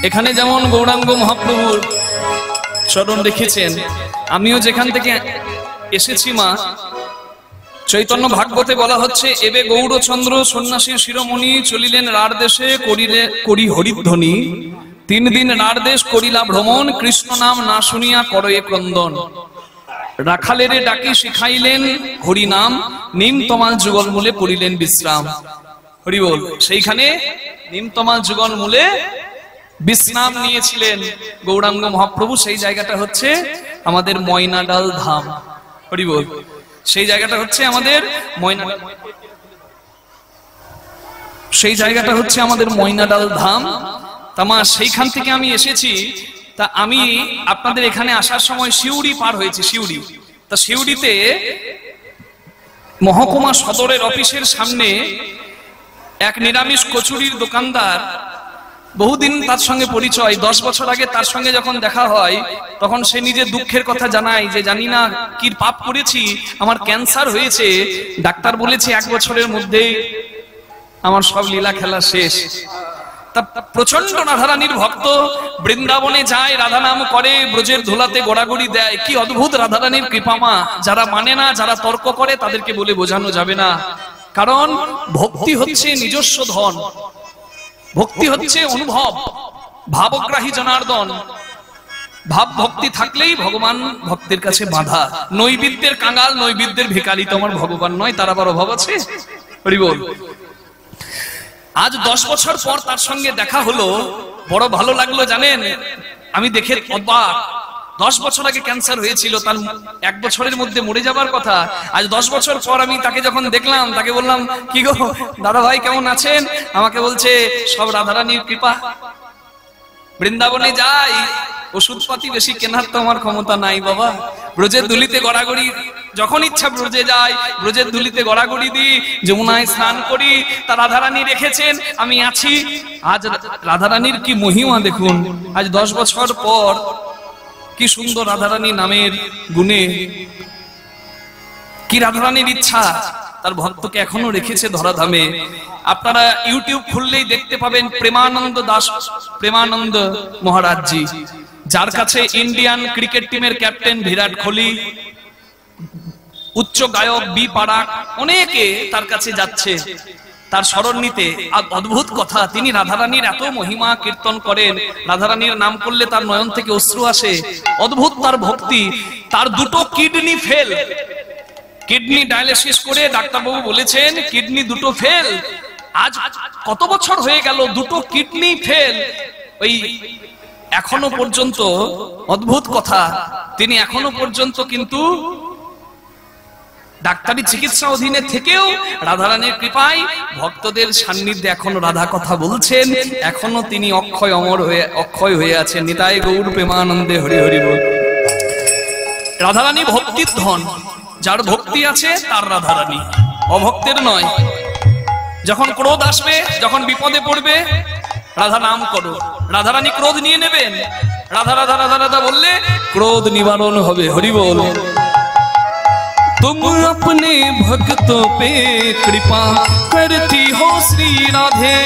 এখানে যেমন গৌরাঙ্গ মহাপ্রভুর চরণ রেখেছেন, আমিও যেখান থেকে এসেছি মা, চৈতন্য ভাগবতে বলা হচ্ছে, এবে গৌরচন্দ্র সন্ন্যাসী শিরোমণি চলিলেন রার দেশে করি হরিধ্বনি, 3 দিন রার দেশ করিলা ভ্রমণ, কৃষ্ণ নাম না শুনিয়া করয়ে ক্রন্দন, রাখালেরে ডাকি শিখাইলেন হরি নাম, নিমতমাল যুগল মূলে পড়িলেন বিশ্রাম। হরি বল। সেইখানে নিমতমাল যুগল মূলে বিশ্রাম নিয়েছিলেন গৌরাঙ্গ মহাপ্রভু। সেই জায়গাটা হচ্ছে আমাদের ময়নাডাল ধাম। হরি বল। সেই জায়গাটা হচ্ছে আমাদের ময়নাডাল ধাম। তামা সেইখান থেকে আমি এসেছি। তা আমি আপনাদের এখানে আসার সময় শিউড়ি পার হয়েছি। শিউড়ি, তা শিউড়িতে মহকুমা সদরের অফিসের সামনে এক নিরামিষ কচুরির দোকানদার, বহুদিন তার সঙ্গে পরিচয়, 10 বছর আগে তার সঙ্গে যখন দেখা হয় তখন সে নিজের দুঃখের কথা জানায় যে জানি না কি পাপ করেছি, আমার ক্যান্সার হয়েছে, ডাক্তার বলেছে 1 বছরের মধ্যেই আমার সব লীলা খেলা শেষ। তা প্রচন্ড রাধারানীর ভক্ত, বৃন্দাবনে যায়, রাধা নাম করে, ব্রজের ধুলাতে গোড়াগড়ি দেয়। কি অদ্ভুত রাধারানীর কৃপামা! যারা মানে না, যারা তর্ক করে, তাদেরকে বলে বোঝানো যাবে না। কারণ ভক্তি হচ্ছে নিজস্ব ধন, ভক্তি হচ্ছে অনুভব, ভাবগ্রাহী জনার্দন। ভাব ভক্তি থাকলেই ভগবান ভক্তের কাছে বাধা। নৈবেদ্যের কাঙাল, নৈবেদ্যের ভিখারি তোমার ভগবান নয়, তার আবার অভাব আছে। হরি বল। আজ 10 বছর পর তার সঙ্গে দেখা হলো, বড় ভালো লাগলো জানেন। আমি দেখে অবাক, 10 বছর আগে ক্যান্সার হয়েছিল, তার 1 বছরের মধ্যে মরে যাবার কথা। আজ 10 বছর পর আমি তাকে যখন দেখলাম, তাকে বললাম, কি গো দাদা ভাই কেমন আছেন? আমাকে বলছে, সব রাধারানীর কৃপা। বৃন্দাবনে যাই, ওষুধপাতি বেশি কেনার তো আমার ক্ষমতা নাই বাবা। ব্রজের ধুলিতে গড়াগড়ি, যখন ইচ্ছা ব্রজে যাই, ব্রজের ধুলিতে গড়াগড়ি দিই, যমুনায় স্নান করি। তা রাধারানী রেখেছেন, আমি আছি। আজ রাধারানীর কি মহিমা দেখুন। আজ 10 বছর পর কি সুন্দর রাধারানী নামের গুণে, কি রাধারানীর ইচ্ছা, তার ভক্তকে এখনো রেখেছে ধরাধামে। আপনারা ইউটিউব খুললেই দেখতে পাবেন প্রেমানন্দ দাস, প্রেমানন্দ মহারাজজি, যার কাছে ইন্ডিয়ান ক্রিকেট টিমের ক্যাপ্টেন বিরাট কোহলি, উচ্চ গায়ক বি পারাক, অনেকে তার কাছে যাচ্ছে তার স্মরণ নিতে। অদ্ভুত কথা, তিনি রাধারানীর এত মহিমা কীর্তন করেন, রাধারানীর নাম করলে তার নয়ন থেকে অশ্রু আসে। অদ্ভুত তার ভক্তি। তার দুটো কিডনি ফেল, কিডনি ডায়ালিসিস করে ডাক্তারবাবু বলেছেন কিডনি দুটো ফেল। আজ কত বছর হয়ে গেল, দুটো কিডনি ফেল। ওই এখনো পর্যন্ত, অদ্ভুত কথা, তিনি এখনো পর্যন্ত কিন্তু ডাক্তারি চিকিৎসা অধীনে থেকেও রাধারানীর কৃপায় ভক্তদের সান্নিধ্যে এখনো রাধা কথা বলছেন। এখনো তিনি অক্ষয় হয়ে আছেন। নিতাই গৌর প্রেমানন্দে হরি হরি বল। রাধারানী ভক্তির ধন, যার ভক্তি আছে তার রাধারানী, অভক্তের নয়। যখন ক্রোধ আসবে, যখন বিপদে পড়বে, রাধা নাম করো, রাধারানী ক্রোধ নিয়ে নেবেন। রাধা রাধা রাধা রাধা বললে ক্রোধ নিবারণ হবে। হরি বল। तुम अपने भक्तों पे कृपा करती हो श्री राधे,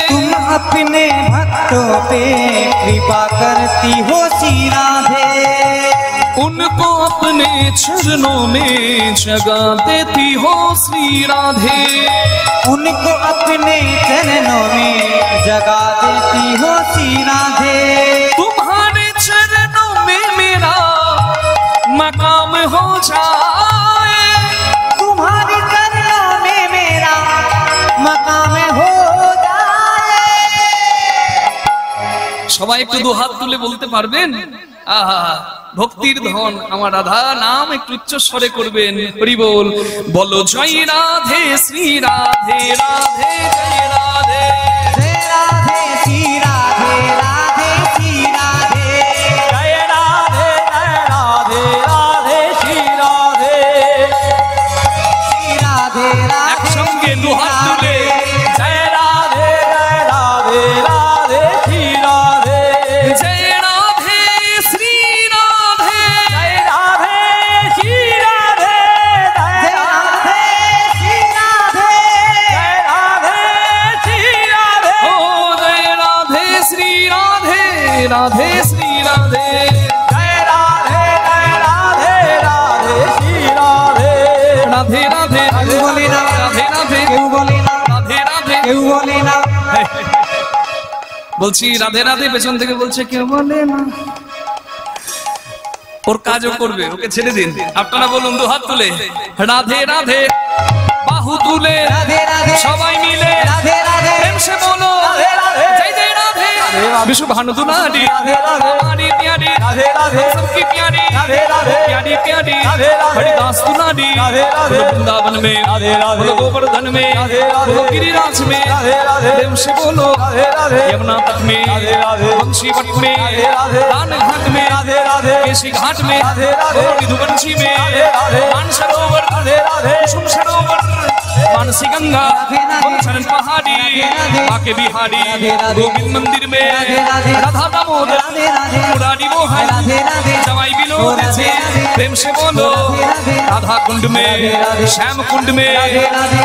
तुम अपने भक्तों पे कृपा करती हो श्री राधे, उनको अपने चरणों में जगा देती हो श्री राधे, उनको अपने चरणों में जगा देती हो श्री राधे। तुम्हारे चरणों में मेरा मकाम हो जाए, तुम्हारे चरणों में मेरा मकाम हो जाए। সবাই একটু দু হাত তুলে বলতে পারবেন? আহা, ভক্তির ধন আমার রাধা নাম একটু উচ্চ স্বরে করবেন। হরি বল। বলো জয় রাধে শ্রী রাধে, রাধে জয় রাধে, जय राधे श्री राधे, राधे श्री राधे, जय राधे जय राधे राधे श्री राधे, श्री राधे राधे একসঙ্গে দু হাত তুলে जय राधे राधे श्री राधे, জয় রাধে শ্রী রাধে, जय राधे श्री राधे, जय जय राधे श्री राधे, राधे श्री राधे, ও জয় রাধে শ্রী রাধে, রাধে শ্রী রাধে, जय राधे राधे श्री राधे, রাধে রাধে কেউ বলে না, রাধে রাধে, কেউ বলে না, রাধে রাধে। কেউ বলে না, বলছি রাধে রাধে, পেছন থেকে বলছে কেউ বলে না। ওর কাজও করবে, ওকে ছেড়ে দিন। আপনারা বলুন দু হাত তুলে, রাধে রাধে, বাহু তুলে राधे राधे, সবাই মিলে राधे राधे, প্রেম সে বলো राधे राधे, जय जय राधे, विश्व भानु दुलारी, राधे राधे, हमारी प्यारी, राधे राधे, सबकी प्यारी, राधे राधे, प्यारी प्यारी, राधे राधे, हरिदास दुलारी, राधे राधे, वृंदावन में, राधे राधे, गोवर्धन में, राधे राधे, गिरिराज में, राधे राधे, प्रेम से बोलो राधे राधे, यमुना तट में, राधे राधे, बंशी वट में, राधे राधे, दान घाट में, राधे राधे, केसी घाट में, राधे राधे, मधुबंशी में, राधे राधे, मानसरोवर, राधे राधे, कुसुम सरोवर, मानसी गंगा, चरण पहाड़ी, बाके बिहारी, गोविंद मंदिर में, राधा दामोदर, राधे राधे, मुरारी मोहन, राधे राधे, जवाई विनोद से प्रेम से बोलो, राधा कुंड में, श्याम कुंड में,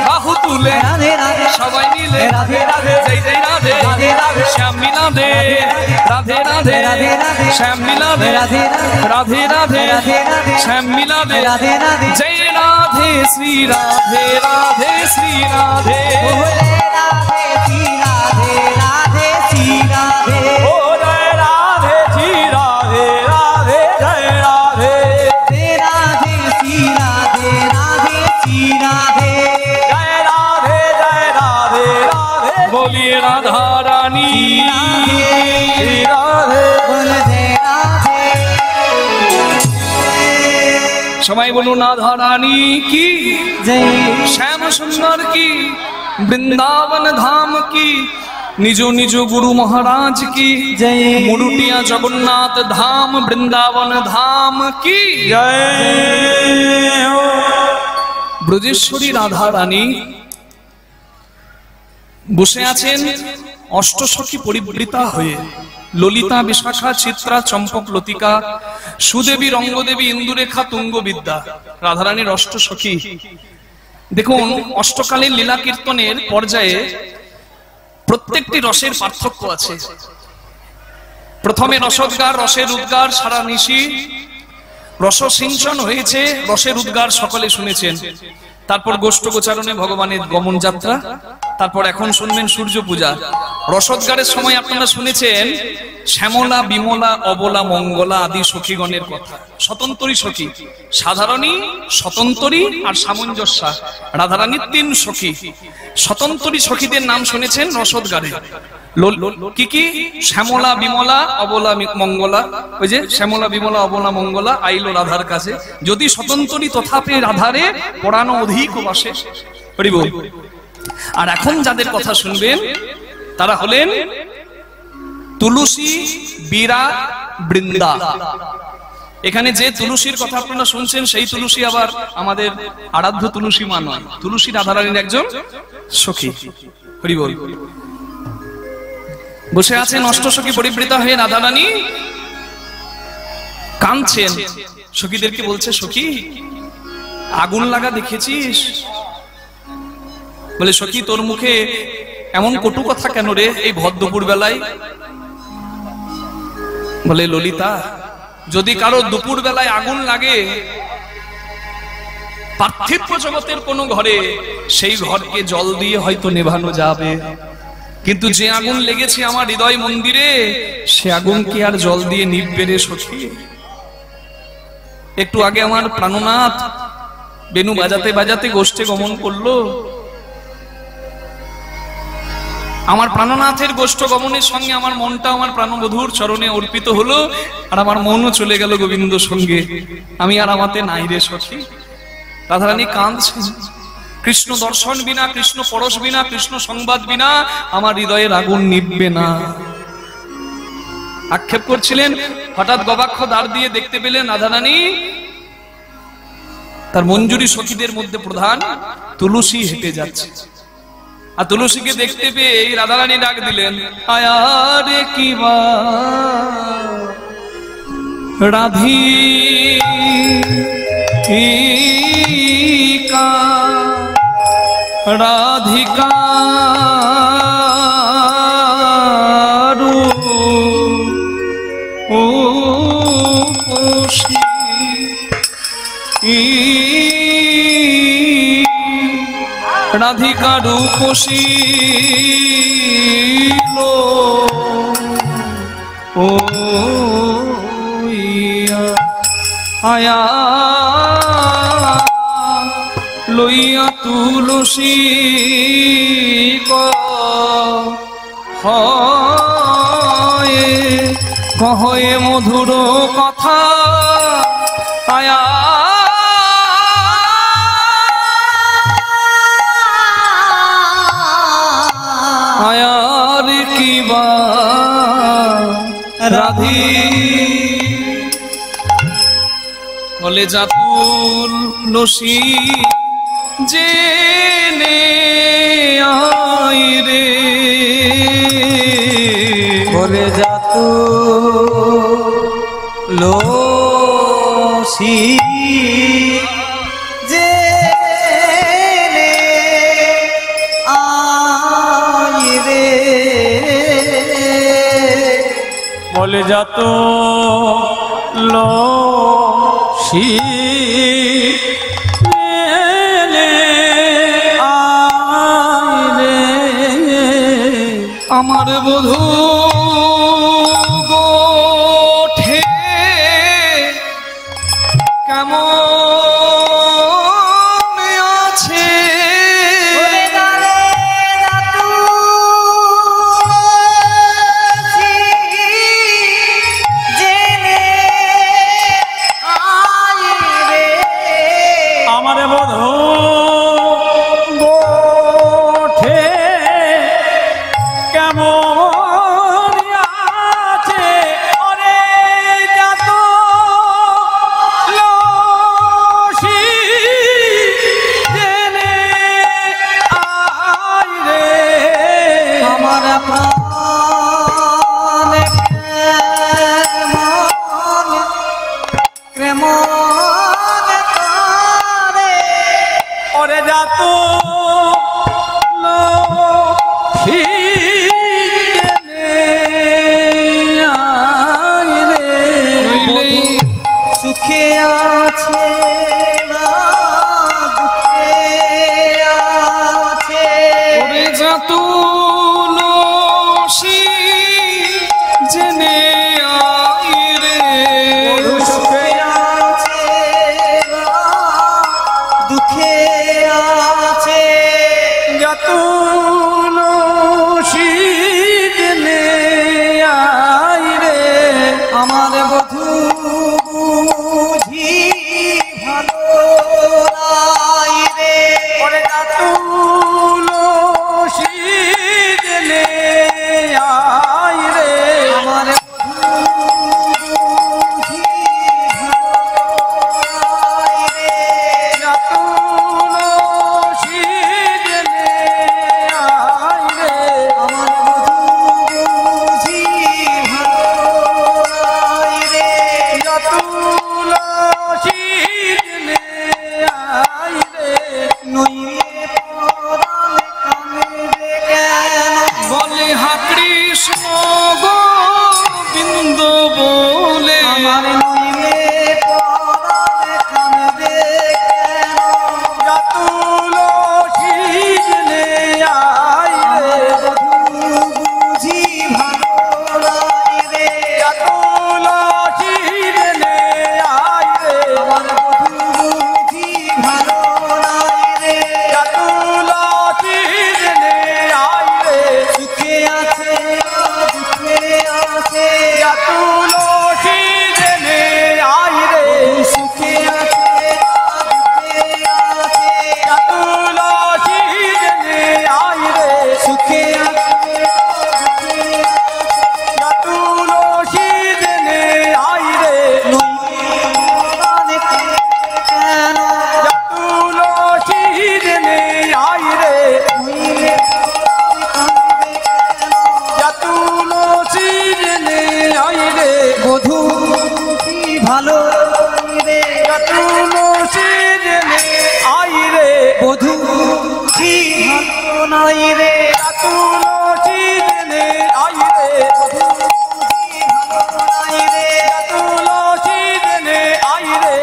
बाहु तुले राधे राधे, सबाई मिले, राधे राधे, जय जय राधे, राधे राधे, श्याम मिला दे, राधे राधे, राधे राधे, श्याम मिला दे, राधे राधे, राधे राधे, राधे राधे, श्याम मिला दे, राधे राधे, जय राधे श्री राधे, राधे श्री राधे, बोले राधे श्री राधे, राधे श्री राधे, ओ जय राधे श्री राधे, राधे जय राधे, जय राधे श्री राधे, राधे श्री राधे, जय राधे राधे, बोलिए राधा रानी श्री राधे, बोल जय राधे, বলুন রাধা রানী কি, जय শ্যাম সুন্দর কি, বৃন্দাবন ধাম কি, নিজ নিজ গুরু মহারাজ কি, जय মুরুটিয়া জগন্নাথ ধাম বৃন্দাবন ধাম কি। জয় হো। ব্রজেশ্বরী রাধা রানী বসে আছেন অষ্টসখী পরিবৃতা হয়ে, ললিতা, বিশাখা, চিত্রা, চম্পক, লতিকা, সুদেবী, রঙ্গদেবী, ইন্দুরেখা, তুঙ্গবিদ্যা, রাধারানীর অষ্টসখী। দেখুন, অষ্টকালীন লীলা কীর্তনের পর্যায়ে প্রত্যেকটি রসের পার্থক্য আছে। প্রথমে রসোদ্গার, রসের উদ্গার সারা নিশি, রস সিঞ্চন হয়েছে, রসের উদ্গার সকলে শুনেছেন। তারপর গোষ্ঠগোচারণে ভগবানের গমন যাত্রা, তারপর এখন শুনবেন সূর্য পূজা। রসোদ্গারের সময় আপনারা শুনেছেন শ্যামলা, বিমলা, অবলা, মঙ্গলা আদি সখীগণের কথা। স্বতন্ত্রী সখী, সাধারণী, স্বতন্ত্রী আর সামঞ্জস্যা, রাধারানীর 3 সখী। স্বতন্ত্রী সখীদের নাম শুনেছেন রসোদ্গারে। কি কি? শ্যামলা, বিমলা, অবলা, মঙ্গলা। ওই যে শ্যামলা, বিমলা, অবলা, মঙ্গলা আইলো রাধার কাছে, যদি স্বতন্ত্রী তথাপি রাধারে পড়ানো অধিক বাসে। হরি বল। আর এখন যাদের কথা শুনবেন তারা হলেন তুলসী, বীরা, বৃন্দা। এখানে যে তুলসীর কথা আপনারা শুনছেন সেই তুলসী আবার আমাদের আরাধ্য তুলসী মা নয়, তুলসী রাধারানীর একজন সখী। হরি বল। বসে আছেন অষ্টসখী পরিবৃতা হয়ে, রাধারানী কাঁদছেন। সখীদেরকে বলছে, সখী আগুন লাগা দেখেছিস? বলে, সখী তোর মুখে এমন কটু কথা কেন রে এই ভর দুপুর বেলায়? বলে, ললিতা, যদি কারো দুপুর বেলায় আগুন লাগে পার্থিব জগতের কোন ঘরে, সেই ঘরকে জল দিয়ে হয়তো নেভানো যাবে, কিন্তু যে আগুন লেগেছে আমার হৃদয় মন্দিরে, সে আগুন কি আর জল দিয়ে নিভবে রে সখী? একটু আগে আমার প্রাণনাথ বেনু বাজাতে বাজাতে গোষ্ঠে গমন করলো। আমার প্রাণনাথের গোষ্ঠ গমনের সঙ্গে আমার মনটা আমার প্রাণবধূর চরণে অর্পিত হলো, আর আমার মনও চলে গেল গোবিন্দ সঙ্গে। আমি আর আমাতে নাই রে সখী। রাধারানী কাঁদছে। কৃষ্ণ দর্শন বিনা, কৃষ্ণ পরশ বিনা, কৃষ্ণ সংবাদ বিনা আমার হৃদয়ের আগুন নিভবে না। আক্ষেপ করছিলেন। হঠাৎ গবাক্ষ দ্বার দিয়ে দেখতে পেলেন রাধারানী তার মঞ্জুরি সখীদের মধ্যে প্রধান তুলসী হেঁটে যাচ্ছে। আর তুলসীকে দেখতে পেয়ে এই রাধারানী ডাক দিলেন, আয়া রে কিবা রাধিকা, রাধিকা রাধিকা রূপসী ও আয়া লইয়া তুলসী কহে মধুর কথা, আয়া আয়ার কিবা রাধি। বলে, জাতুল লসি জেনে আই রে, বলে যাতু লোসি যে আই রে, বলে যাত লসি আমার বধূ গোঠে কেমন আছে, তুলসী জেনে আয় রে সুখে আছে দুঃখে আছে তুলসী জেনে আয় রে আমার বধূ বুঝি ভালো নাই রে তুলসী জেনে আয় রে আমার বধূ বুঝি ভালো নাই রে তুলসী জেনে আয় রে আমার বধূ বুঝি ভালো নাই রে তুলসী জেনে আয় রে নইলে পরাণ কামড়ে কেন বলে হা কৃষ্ণ গোবিন্দ বলে আমার নইলে পরাণ কামড়ে কেন তুলসী জেনে আয় রে বধূ বুঝি ভালো নাই রে তুলসী জেনে আয় রে আমার বধূ বুঝি ভালো নাই রে তুলসী জেনে আয় রে সুখে আছে দুঃখে আছে তুলসী জেনে আয় রে সুখে আছে দুঃখে আছে তুলসী জেনে আয় রে সুখে আছে দুঃখে তুলসী জেনে আয় রে নইলে কেন তুলসী জেনে আয় রে নইলে কাঁদবে কেন তুলসী জেনে আয় রে বধূ বুঝি ভালো রে তুলসী জেনে আয় রে বধূ বুঝি ভালো নাই রে তুলসী জেনে আয় রে বুঝি ভালো নাই রে তুলসী জেনে আয় রে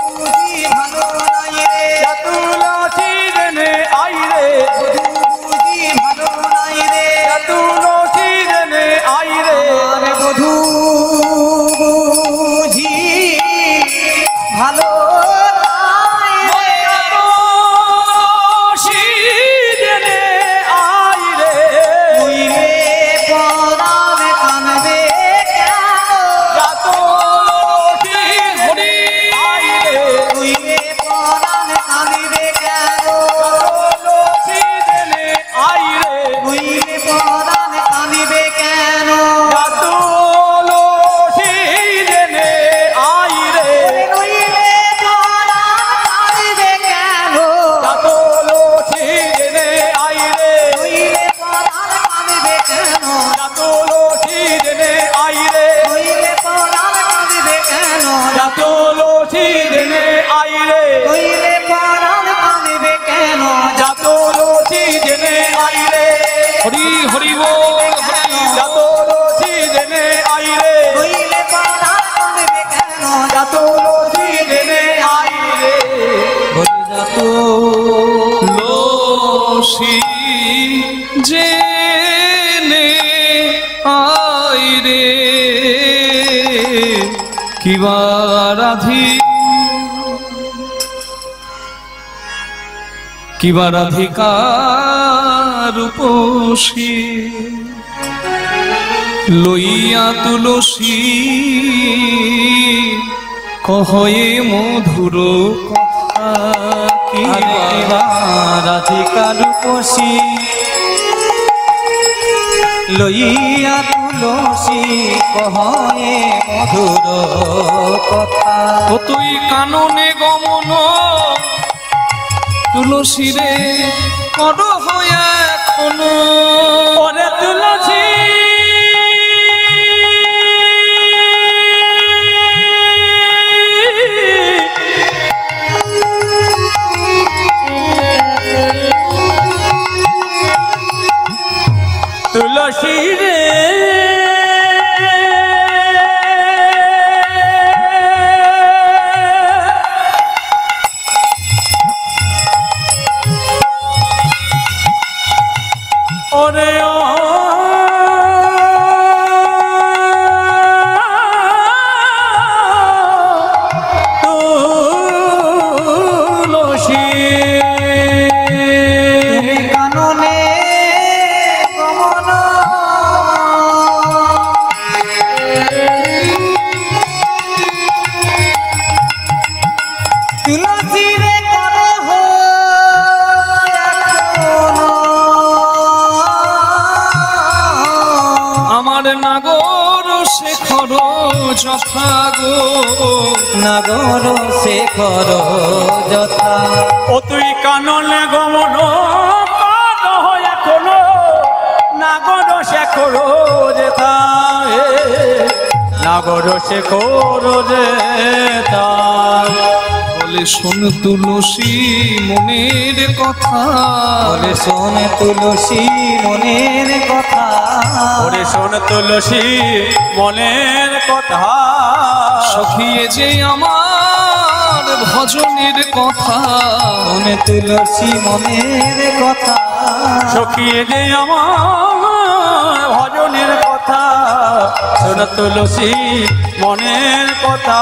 বুঝি ভালো নাই রে তুলসী জেনে আয় রে বুঝি ভালো নাই রে তুলসী জেনে আয় রে আমার বধূ বুঝি ভালো নাই রে তুলসী জেনে আয় রে নইলে পরাণ কাঁদবে কেন তুলসী হরি আয় রে নইলে পরাণ কাঁদবে কেন তুলসী জেনে আয় রে নইলে পরাণ কাঁদবে কেন তুলসী জেনে আয় রে নইলে পরাণ কাঁদবে কেন তুলসী জেনে আয় রে নইলে পরাণ কাঁদবে কেন তুলসী জেনে আয় রে নইলে পরাণ কাঁদবে কেন তুলসী জেনে আয় রে নইলে পরাণ কাঁদবে কেন তুলসী জেনে আয় রে হরি হরি বল হরি তুলসী জেনে আয় রে নইলে পরাণ কাঁদবে কেন তুলসী জেনে আয় রে তুলসী জেনে আয় রে কিবা রাধিকার রূপসী লইয়া তুলসী কহয়ে মধুর কথা কিবা রাধিকা রূপসী লইয়া তুলসী কহে মধুর কথা ও তুই কাননে গমন তুলসী রে কর হইয়া এখনো ওরে তুলসী তুলসী রে ওরে ও তুলসী তুমি কাননে গমন তুলসী রে করে হো আমার নাগর শেখর যথা গো, নাগর শেখর যথা ও তুই কানলে গমন কান হয় এখনো নাগর শেখর যেথা নাগর শেখর যেথা বলে শোন তুলসী মনের কথা, বলে শোন তুলসী মনের কথা, ওরে শোন তুলসী মনের কথা সখিয়ে যে আমার ভজনের কথা, শোন তুলসী মনের কথা, সখিয়ে যে আমার ভজনের কথা শোন তুলসী মনের কথা